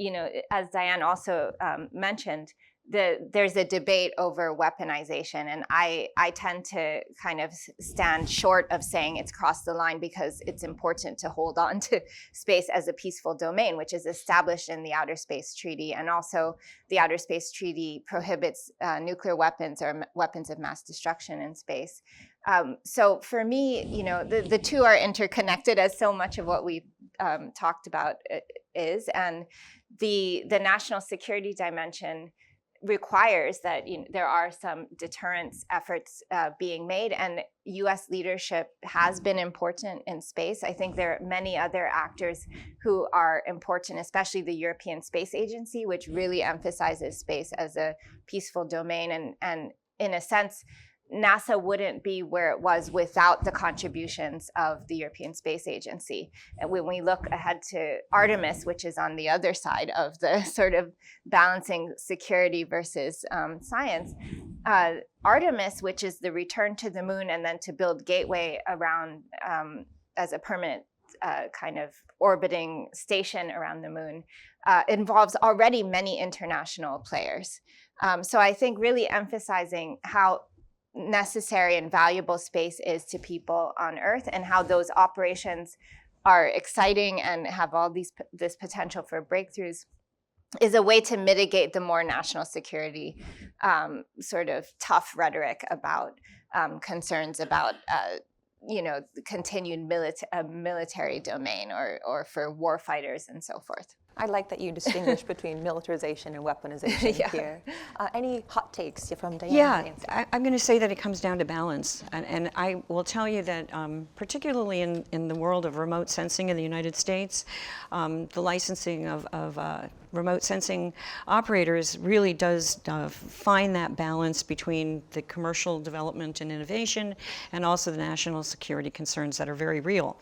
as Diane also mentioned, there's a debate over weaponization, and I tend to kind of stand short of saying it's crossed the line, because it's important to hold on to space as a peaceful domain, which is established in the Outer Space Treaty. And also the Outer Space Treaty prohibits nuclear weapons or weapons of mass destruction in space. So for me, the two are interconnected, as so much of what we've talked about is. And the national security dimension requires that there are some deterrence efforts being made, and U.S. leadership has been important in space. I think there are many other actors who are important, especially the European Space Agency, which really emphasizes space as a peaceful domain. And in a sense, NASA wouldn't be where it was without the contributions of the European Space Agency. And when we look ahead to Artemis, which is on the other side of the sort of balancing security versus science, Artemis, which is the return to the moon and then to build Gateway around as a permanent kind of orbiting station around the moon, involves already many international players. So I think really emphasizing how necessary and valuable space is to people on Earth, and how those operations are exciting and have all this potential for breakthroughs, is a way to mitigate the more national security sort of tough rhetoric about concerns about continued military domain or for war fighters and so forth. I like that you distinguish between militarization and weaponization here. Any hot takes from Diane? Yeah, I'm going to say that it comes down to balance. And I will tell you that particularly in the world of remote sensing in the United States, the licensing of remote sensing operators really does find that balance between the commercial development and innovation and also the national security concerns that are very real.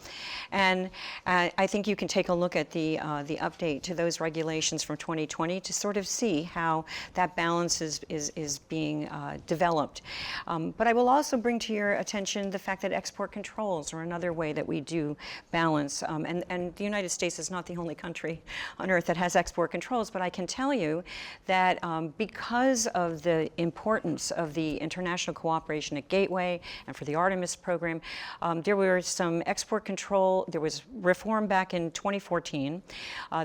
And I think you can take a look at the update point to those regulations from 2020 to sort of see how that balance is being developed. But I will also bring to your attention the fact that export controls are another way that we do balance. And the United States is not the only country on earth that has export controls, but I can tell you that because of the importance of the international cooperation at Gateway and for the Artemis program, there were some export control, there was reform back in 2014.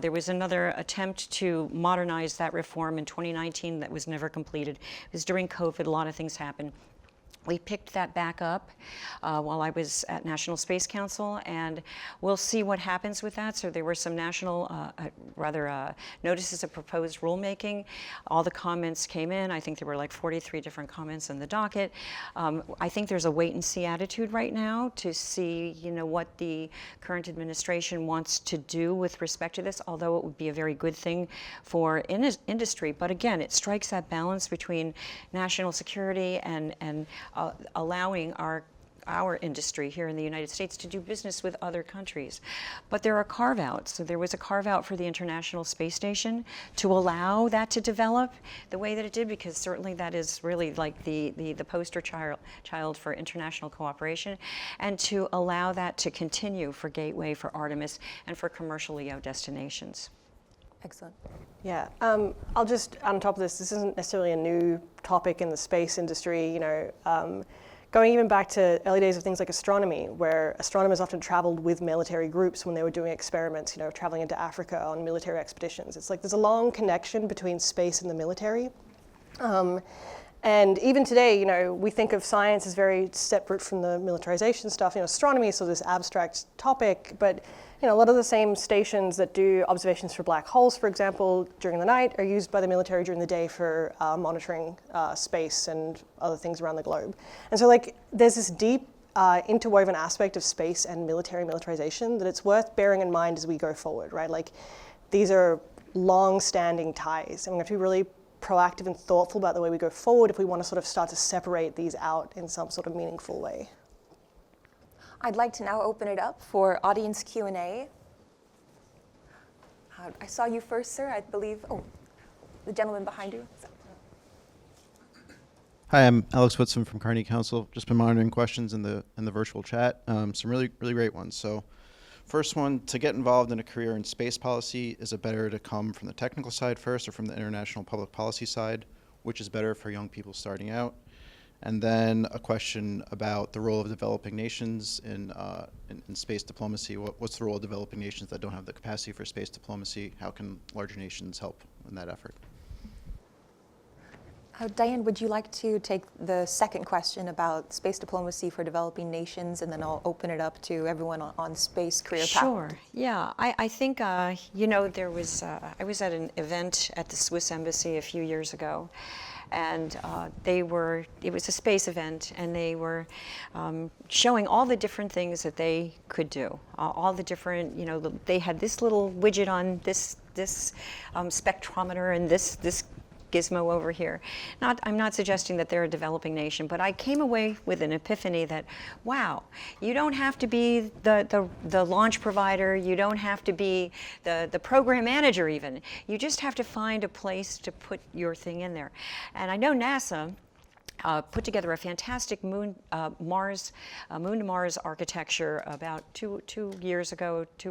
There was another attempt to modernize that reform in 2019 that was never completed. It was during COVID, a lot of things happened. We picked that back up while I was at National Space Council, and we'll see what happens with that. So there were some national, notices of proposed rulemaking. All the comments came in. I think there were like 43 different comments in the docket. I think there's a wait-and-see attitude right now to see, what the current administration wants to do with respect to this, although it would be a very good thing for industry. But again, it strikes that balance between national security and allowing our industry here in the United States to do business with other countries. But there are carve-outs. So there was a carve-out for the International Space Station to allow that to develop the way that it did, because certainly that is really like the poster child for international cooperation, and to allow that to continue for Gateway, for Artemis, and for commercial LEO destinations. Excellent. Yeah, I'll just, on top of this isn't necessarily a new topic in the space industry, going even back to early days of things like astronomy, where astronomers often traveled with military groups when they were doing experiments, traveling into Africa on military expeditions. It's like there's a long connection between space and the military. And even today, we think of science as very separate from the militarization stuff. Astronomy is sort of this abstract topic, but a lot of the same stations that do observations for black holes, for example, during the night, are used by the military during the day for monitoring space and other things around the globe. And so, there's this deep interwoven aspect of space and militarization that it's worth bearing in mind as we go forward, right? These are long-standing ties, and we have to be really proactive and thoughtful about the way we go forward if we want to sort of start to separate these out in some sort of meaningful way. I'd like to now open it up for audience Q&A. I saw you first, sir, I believe. Oh, the gentleman behind you. Hi, I'm Alex Whitson from Carnegie Council. Just been monitoring questions in the virtual chat. Some really great ones. So, first one, to get involved in a career in space policy, is it better to come from the technical side first or from the international public policy side? Which is better for young people starting out? And then a question about the role of developing nations in space diplomacy. What's the role of developing nations that don't have the capacity for space diplomacy? How can larger nations help in that effort? Diane, would you like to take the second question about space diplomacy for developing nations, and then I'll open it up to everyone on space career path? Sure. Yeah. I think, there was, I was at an event at the Swiss Embassy a few years ago, and it was a space event, and they were showing all the different things that they could do, all the different, they had this little widget on this spectrometer and this gizmo over here. I'm not suggesting that they're a developing nation, but I came away with an epiphany that, wow, you don't have to be the launch provider, you don't have to be the program manager even. You just have to find a place to put your thing in there. And I know NASA put together a fantastic moon to Mars architecture about 2 or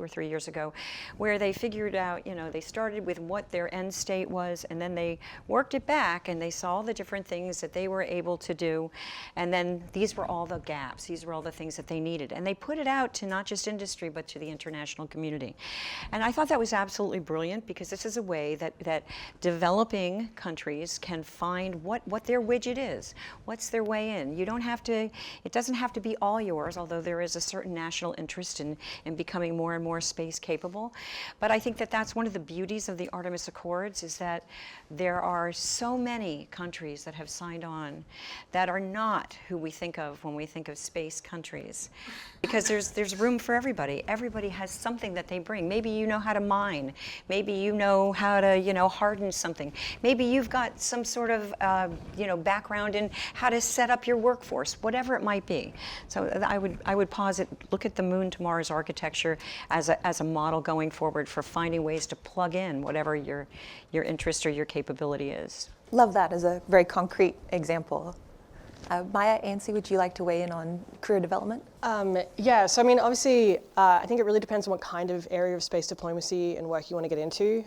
3 years ago, where they figured out, they started with what their end state was, and then they worked it back, and they saw all the different things that they were able to do, and then these were all the gaps, these were all the things that they needed, and they put it out to not just industry, but to the international community. And I thought that was absolutely brilliant, because this is a way that developing countries can find what their widget is. What's their way in? You don't have to, it doesn't have to be all yours, although there is a certain national interest in becoming more and more space capable. But I think that that's one of the beauties of the Artemis Accords, is that there are so many countries that have signed on that are not who we think of when we think of space countries. Because there's room for everybody. Everybody has something that they bring. Maybe you know how to mine. Maybe you know how to, harden something. Maybe you've got some sort of, background in and how to set up your workforce, whatever it might be. So I would posit, look at the Moon to Mars architecture as a model going forward for finding ways to plug in whatever your interest or your capability is. Love that as a very concrete example. Maya, Ansi, would you like to weigh in on career development? Yeah, so I mean, obviously, I think it really depends on what kind of area of space diplomacy and work you want to get into.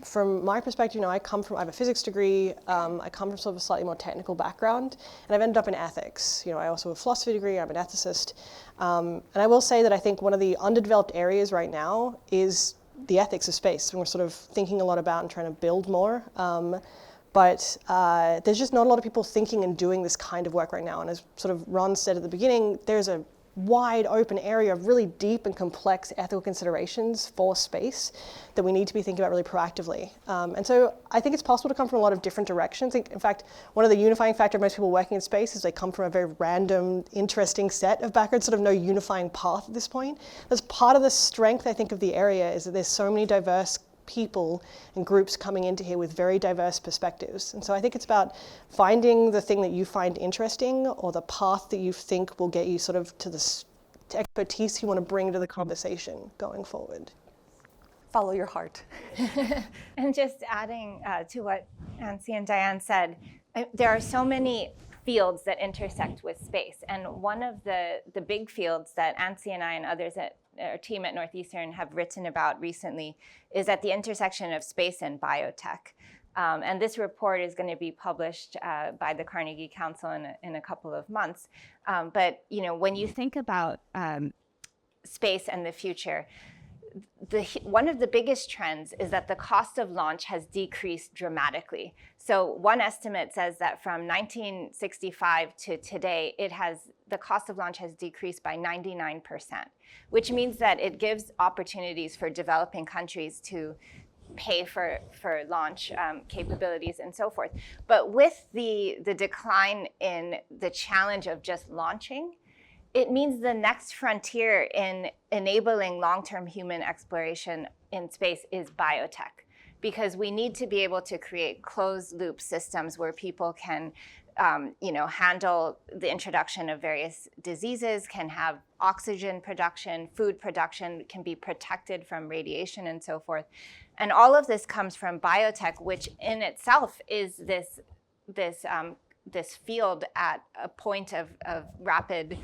From my perspective, I have a physics degree, I come from sort of a slightly more technical background, and I've ended up in ethics. I also have a philosophy degree, I'm an ethicist. And I will say that I think one of the underdeveloped areas right now is the ethics of space, and we're sort of thinking a lot about and trying to build more. But there's just not a lot of people thinking and doing this kind of work right now. And as sort of Ron said at the beginning, there's a wide open area of really deep and complex ethical considerations for space that we need to be thinking about really proactively. And so I think it's possible to come from a lot of different directions. In fact, one of the unifying factors of most people working in space is they come from a very random, interesting set of backgrounds, sort of no unifying path at this point. That's part of the strength, I think, of the area, is that there's so many diverse people and groups coming into here with very diverse perspectives. And so I think it's about finding the thing that you find interesting or the path that you think will get you sort of to the expertise you want to bring to the conversation going forward. Follow your heart. And just adding to what Nancy and Diane said, there are so many fields that intersect with space. And one of the big fields that Nancy and I and others at our team at Northeastern have written about recently is at the intersection of space and biotech. And this report is going to be published by the Carnegie Council in a couple of months. But when you think about space and the future, one of the biggest trends is that the cost of launch has decreased dramatically. So one estimate says that from 1965 to today, the cost of launch has decreased by 99%, which means that it gives opportunities for developing countries to pay for launch capabilities and so forth. But with the decline in the challenge of just launching, it means the next frontier in enabling long-term human exploration in space is biotech, because we need to be able to create closed-loop systems where people can handle the introduction of various diseases, can have oxygen production, food production, can be protected from radiation and so forth. And all of this comes from biotech, which in itself is this field at a point of rapid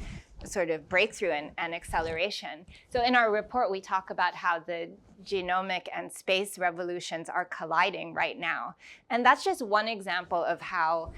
sort of breakthrough and acceleration. So in our report, we talk about how the genomic and space revolutions are colliding right now. And that's just one example of how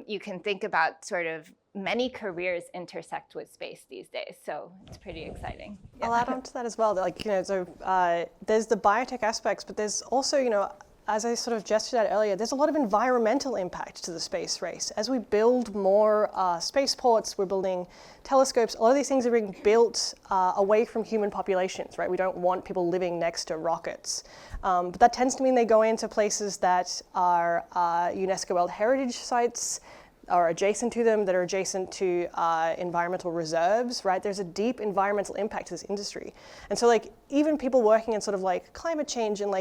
you can think about sort of many careers intersect with space these days. So it's pretty exciting. I'll add on to that as well. There's the biotech aspects, but there's also, as I sort of gestured at earlier, there's a lot of environmental impact to the space race. As we build more spaceports, we're building telescopes, a lot of these things are being built away from human populations, right? We don't want people living next to rockets. But that tends to mean they go into places that are UNESCO World Heritage Sites, are adjacent to them, that are adjacent to environmental reserves, right? There's a deep environmental impact to this industry. And so even people working in sort of climate change and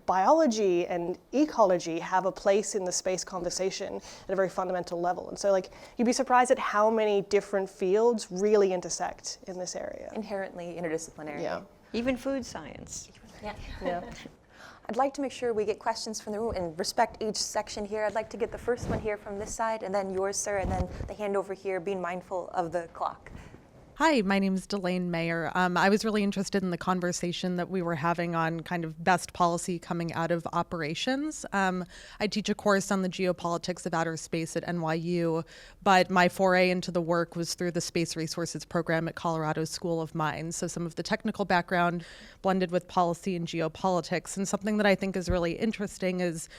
biology and ecology have a place in the space conversation at a very fundamental level. And so you'd be surprised at how many different fields really intersect in this area. Inherently interdisciplinary. Yeah. Even food science. Yeah. I'd like to make sure we get questions from the room and respect each section here. I'd like to get the first one here from this side, and then yours, sir, and then the hand over here, being mindful of the clock. Hi, my name is Delane Mayer. I was really interested in the conversation that we were having on kind of best policy coming out of operations. I teach a course on the geopolitics of outer space at NYU, but my foray into the work was through the Space Resources program at Colorado School of Mines. So some of the technical background blended with policy and geopolitics. And something that I think is really interesting is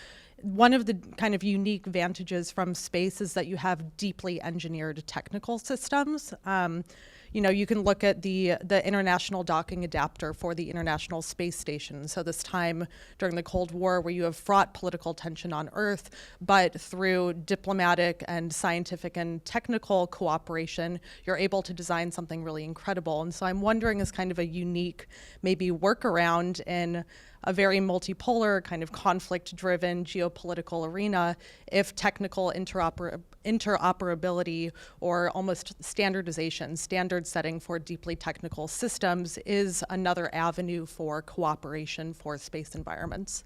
one of the kind of unique vantages from space is that you have deeply engineered technical systems. You can look at the International Docking Adapter for the International Space Station. So this time during the Cold War, where you have fraught political tension on Earth, but through diplomatic and scientific and technical cooperation, you're able to design something really incredible. And so I'm wondering, as kind of a unique maybe workaround in a very multipolar, kind of conflict-driven geopolitical arena if technical interoperability or almost standardization, standard setting for deeply technical systems is another avenue for cooperation for space environments.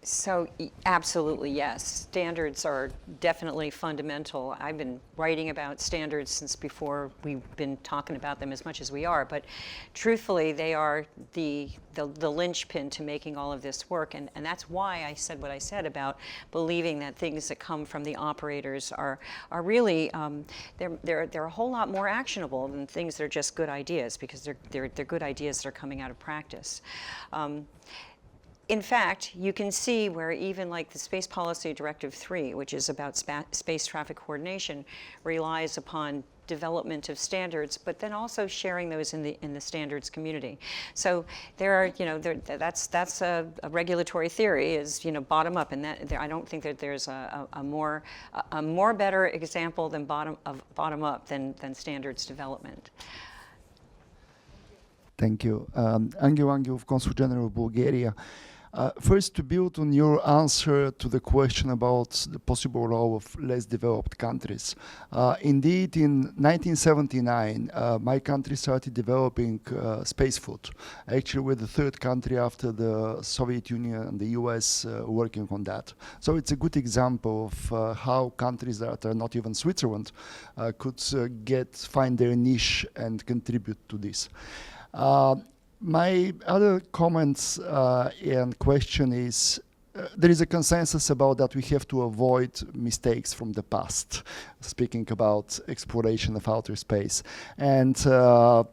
So absolutely, yes. Standards are definitely fundamental. I've been writing about standards since before we've been talking about them as much as we are, but truthfully, they are the linchpin to making all of this work, and that's why I said what I said about believing that things that come from the operators are really, they're a whole lot more actionable than things that are just good ideas, because they're good ideas that are coming out of practice. In fact, you can see where even like the Space Policy Directive 3, which is about space traffic coordination, relies upon development of standards, but then also sharing those in the standards community. So there are, that's a regulatory theory, is bottom up, and that I don't think that there's a more better example than bottom up than standards development. Thank you. Angel of Consul General of Bulgaria. First, to build on your answer to the question about the possible role of less developed countries. Indeed, in 1979, my country started developing space food. Actually, we're the third country after the Soviet Union and the US working on that. So it's a good example of how countries that are not even Switzerland could find their niche and contribute to this. My other comments and question is, there is a consensus about that we have to avoid mistakes from the past, speaking about exploration of outer space. And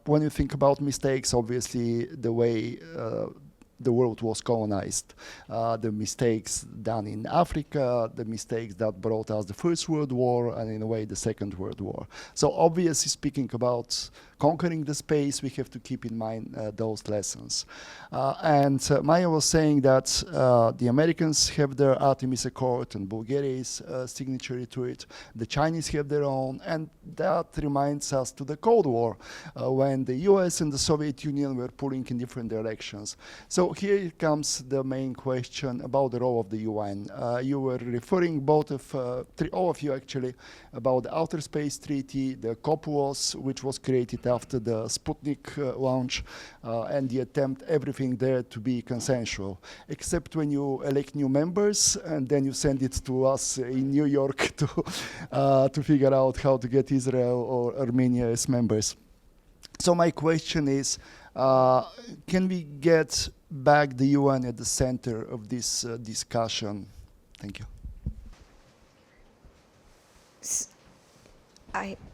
when you think about mistakes, obviously the way the world was colonized, the mistakes done in Africa, the mistakes that brought us the First World War, and in a way the Second World War. So obviously speaking about conquering the space, we have to keep in mind those lessons. And Maya was saying that the Americans have their Artemis Accord and Bulgaria is signatory to it. The Chinese have their own, and that reminds us to the Cold War when the US and the Soviet Union were pulling in different directions. So here comes the main question about the role of the UN. You were referring both of, all of you actually, about the Outer Space Treaty, the COPUOS, which was created after the Sputnik launch, and the attempt, everything there to be consensual, except when you elect new members and then you send it to us in New York to figure out how to get Israel or Armenia as members. So my question is, can we get back the UN at the center of this discussion? Thank you.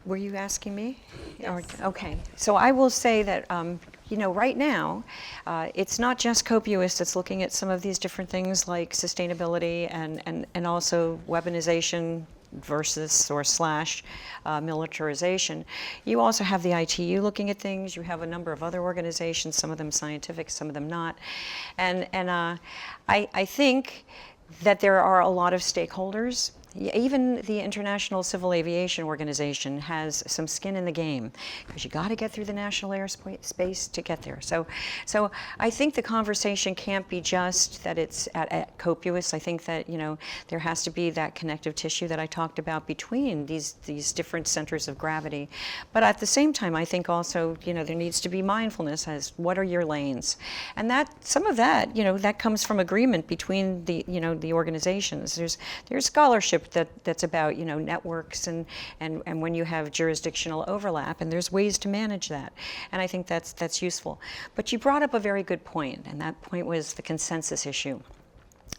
Were you asking me? Yes. Okay, so I will say that, right now, it's not just COPUOS that's looking at some of these different things like sustainability and also weaponization versus or slash militarization. You also have the ITU looking at things. You have a number of other organizations, some of them scientific, some of them not. And I think that there are a lot of stakeholders. Even the International Civil Aviation Organization has some skin in the game, because you got to get through the national airspace to get there. So I think the conversation can't be just that it's at COPUOS. I think that there has to be that connective tissue that I talked about between these different centers of gravity. But at the same time, I think also there needs to be mindfulness as what are your lanes, and that some of that that comes from agreement between the the organizations. There's scholarship that's about networks and when you have jurisdictional overlap, and there's ways to manage that, and I think that's useful. But you brought up a very good point, and that point was the consensus issue.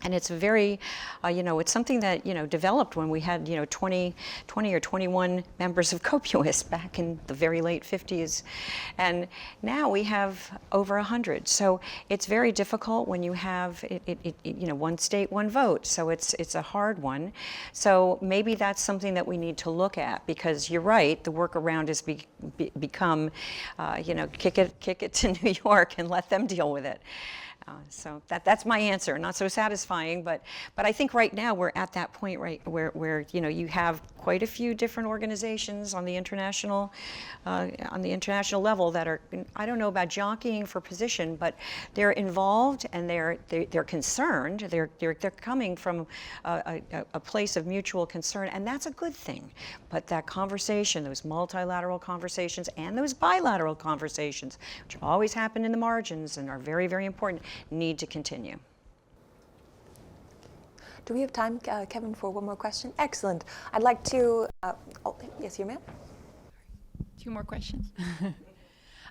And it's very, it's something that, developed when we had, 20 or 21 members of COPUOS back in the very late 50s. And now we have over 100. So it's very difficult when you have, one state, one vote. So it's a hard one. So maybe that's something that we need to look at, because you're right, the workaround has become, kick it to New York and let them deal with it. So that's my answer. Not so satisfying, but I think right now we're at that point where you have quite a few different organizations on the international level that are, I don't know about jockeying for position, but they're involved and they're concerned. They're coming from a place of mutual concern, and that's a good thing. But that conversation, those multilateral conversations and those bilateral conversations, which always happen in the margins and are very, very important, need to continue. Do we have time, Kevin, for one more question? Excellent. I'd like to, yes, your ma'am? 2 more questions.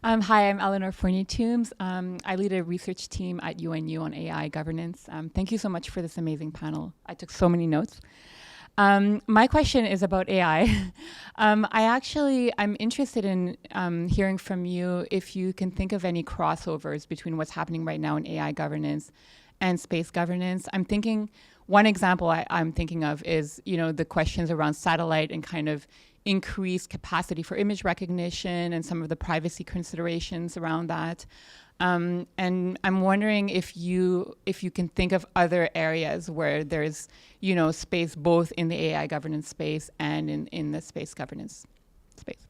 Hi, I'm Eleanor Fournier-Toombs. I lead a research team at UNU on AI governance. Thank you so much for this amazing panel. I took so many notes. My question is about AI. I'm interested in hearing from you if you can think of any crossovers between what's happening right now in AI governance and space governance. One example I'm thinking of is, the questions around satellite and kind of increased capacity for image recognition and some of the privacy considerations around that. And I'm wondering if you can think of other areas where there's, space both in the AI governance space and in the space governance space.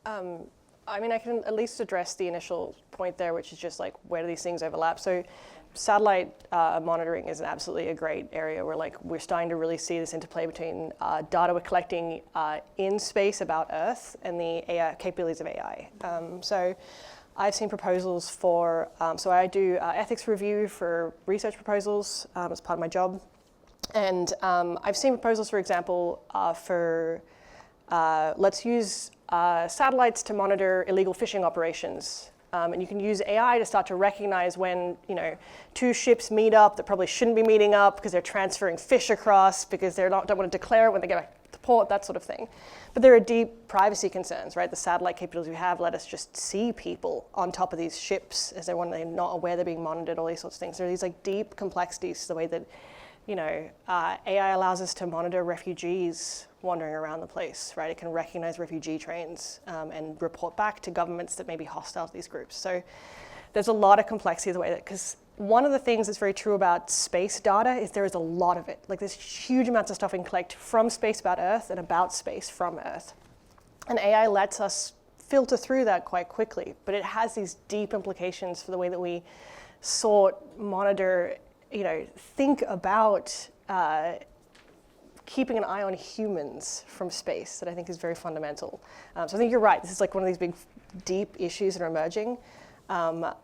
I mean, I can at least address the initial point there, which is just like, where do these things overlap? So satellite monitoring is absolutely a great area where we're starting to really see this interplay between data we're collecting in space about Earth and the AI capabilities of AI. So I've seen proposals for, so I do ethics review for research proposals as part of my job. And I've seen proposals, for example, for let's use satellites to monitor illegal fishing operations. And you can use AI to start to recognize when 2 ships meet up that probably shouldn't be meeting up because they're transferring fish across because they don't want to declare it when they get back to port, that sort of thing. But there are deep privacy concerns, right? The satellite capabilities we have let us just see people on top of these ships as they're not aware they're being monitored, all these sorts of things. There are these deep complexities to the way that AI allows us to monitor refugees wandering around the place, right? It can recognize refugee trains and report back to governments that may be hostile to these groups. So there's a lot of complexity of the way that, because one of the things that's very true about space data is there is a lot of it. There's huge amounts of stuff we can collect from space about Earth and about space from Earth. And AI lets us filter through that quite quickly, but it has these deep implications for the way that we sort, monitor, think about keeping an eye on humans from space that I think is very fundamental. So I think you're right. This is one of these big, deep issues that are emerging. I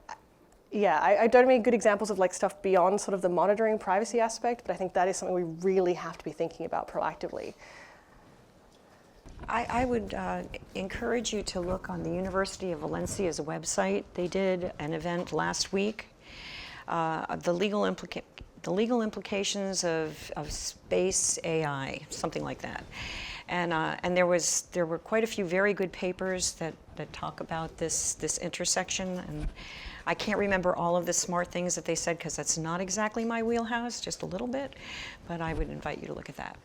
don't have any good examples of stuff beyond sort of the monitoring privacy aspect, but I think that is something we really have to be thinking about proactively. I would encourage you to look on the University of Valencia's website. They did an event last week. The legal implications of space AI, something like that. And there were quite a few very good papers that talk about this intersection. And I can't remember all of the smart things that they said because that's not exactly my wheelhouse, just a little bit. But I would invite you to look at that.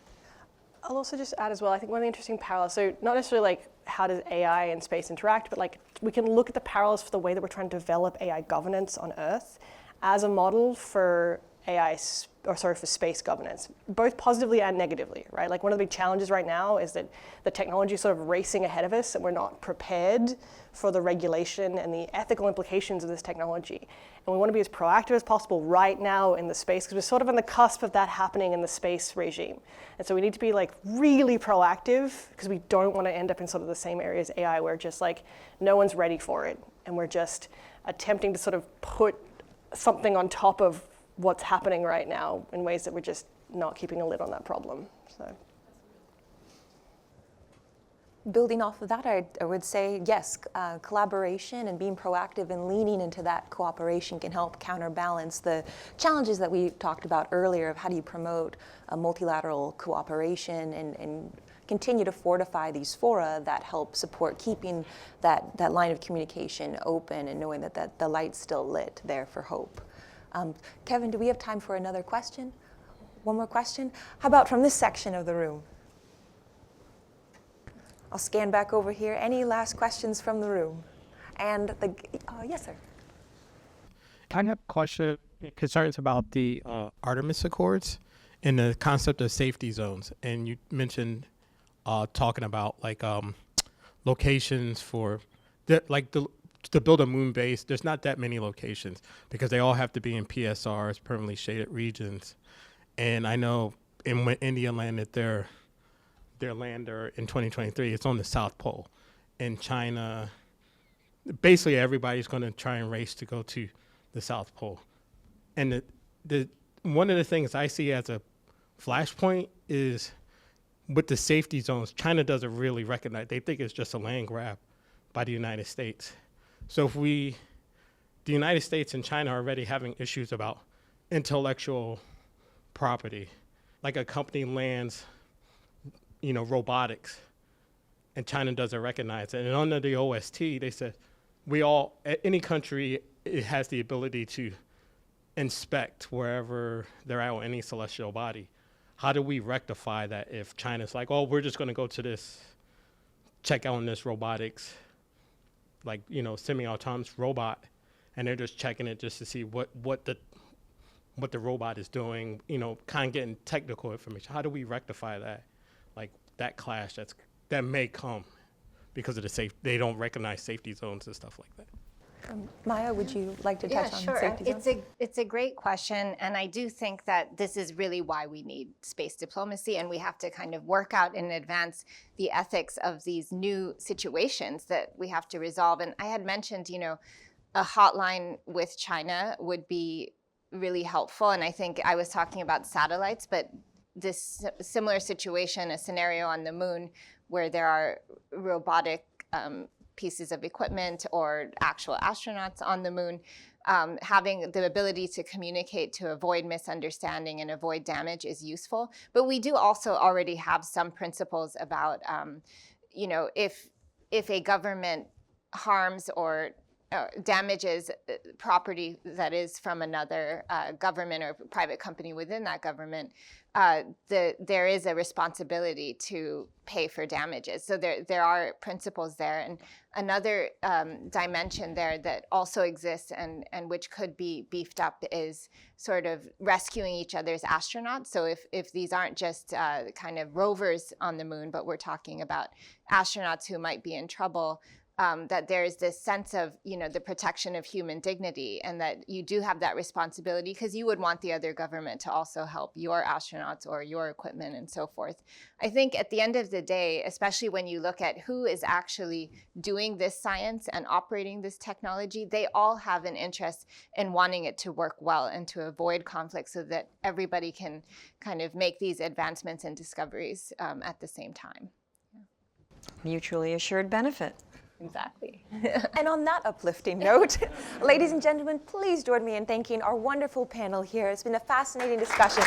I'll also just add as well, I think one of the interesting parallels, so not necessarily how does AI and space interact, but we can look at the parallels for the way that we're trying to develop AI governance on Earth as a model for for space governance, both positively and negatively, right? One of the big challenges right now is that the technology is sort of racing ahead of us and we're not prepared for the regulation and the ethical implications of this technology. And we want to be as proactive as possible right now in the space because we're sort of on the cusp of that happening in the space regime. And so we need to be really proactive because we don't want to end up in sort of the same area as AI where just no one's ready for it. And we're just attempting to sort of put something on top of what's happening right now in ways that we're just not keeping a lid on that problem. So, building off of that, I would say, yes, collaboration and being proactive and leaning into that cooperation can help counterbalance the challenges that we talked about earlier of how do you promote a multilateral cooperation and continue to fortify these fora that help support keeping that line of communication open and knowing that the light's still lit there for hope. Kevin, do we have time for another question? One more question? How about from this section of the room? I'll scan back over here. Any last questions from the room? And yes, sir. I have a question, concerns about the Artemis Accords and the concept of safety zones. And you mentioned talking about like locations for, to build a moon base. There's not that many locations because they all have to be in PSRs, permanently shaded regions. And I know when India landed their lander in 2023, it's on the South Pole. And China, basically everybody's going to try and race to go to the South Pole. And one of the things I see as a flashpoint is with the safety zones, China doesn't really recognize, they think it's just a land grab by the United States. So if the United States and China are already having issues about intellectual property, like a company lands, robotics, and China doesn't recognize it. And under the OST, they said, any country, it has the ability to inspect wherever they're at or any celestial body. How do we rectify that if China's like, oh, we're just going to go to this, check out on this robotics, like, semi-autonomous robot, and they're just checking it just to see what the robot is doing, kind of getting technical information. How do we rectify that? Like that clash that may come because of they don't recognize safety zones and stuff like that. Maya, would you like to touch on safety zones? It's a great question, and I do think that this is really why we need space diplomacy, and we have to kind of work out in advance the ethics of these new situations that we have to resolve. And I had mentioned, a hotline with China would be really helpful, and I think I was talking about satellites, but this similar situation, a scenario on the moon where there are robotic pieces of equipment or actual astronauts on the moon, having the ability to communicate to avoid misunderstanding and avoid damage is useful. But we do also already have some principles about, if a government harms or damages property that is from another government or private company within that government, there is a responsibility to pay for damages. So there are principles there. And another dimension there that also exists and which could be beefed up is sort of rescuing each other's astronauts. So if these aren't just kind of rovers on the moon, but we're talking about astronauts who might be in trouble, that there is this sense of, the protection of human dignity, and that you do have that responsibility because you would want the other government to also help your astronauts or your equipment and so forth. I think at the end of the day, especially when you look at who is actually doing this science and operating this technology, they all have an interest in wanting it to work well and to avoid conflict so that everybody can kind of make these advancements and discoveries at the same time. Mutually assured benefit. Exactly. And on that uplifting note, ladies and gentlemen, please join me in thanking our wonderful panel here. It's been a fascinating discussion.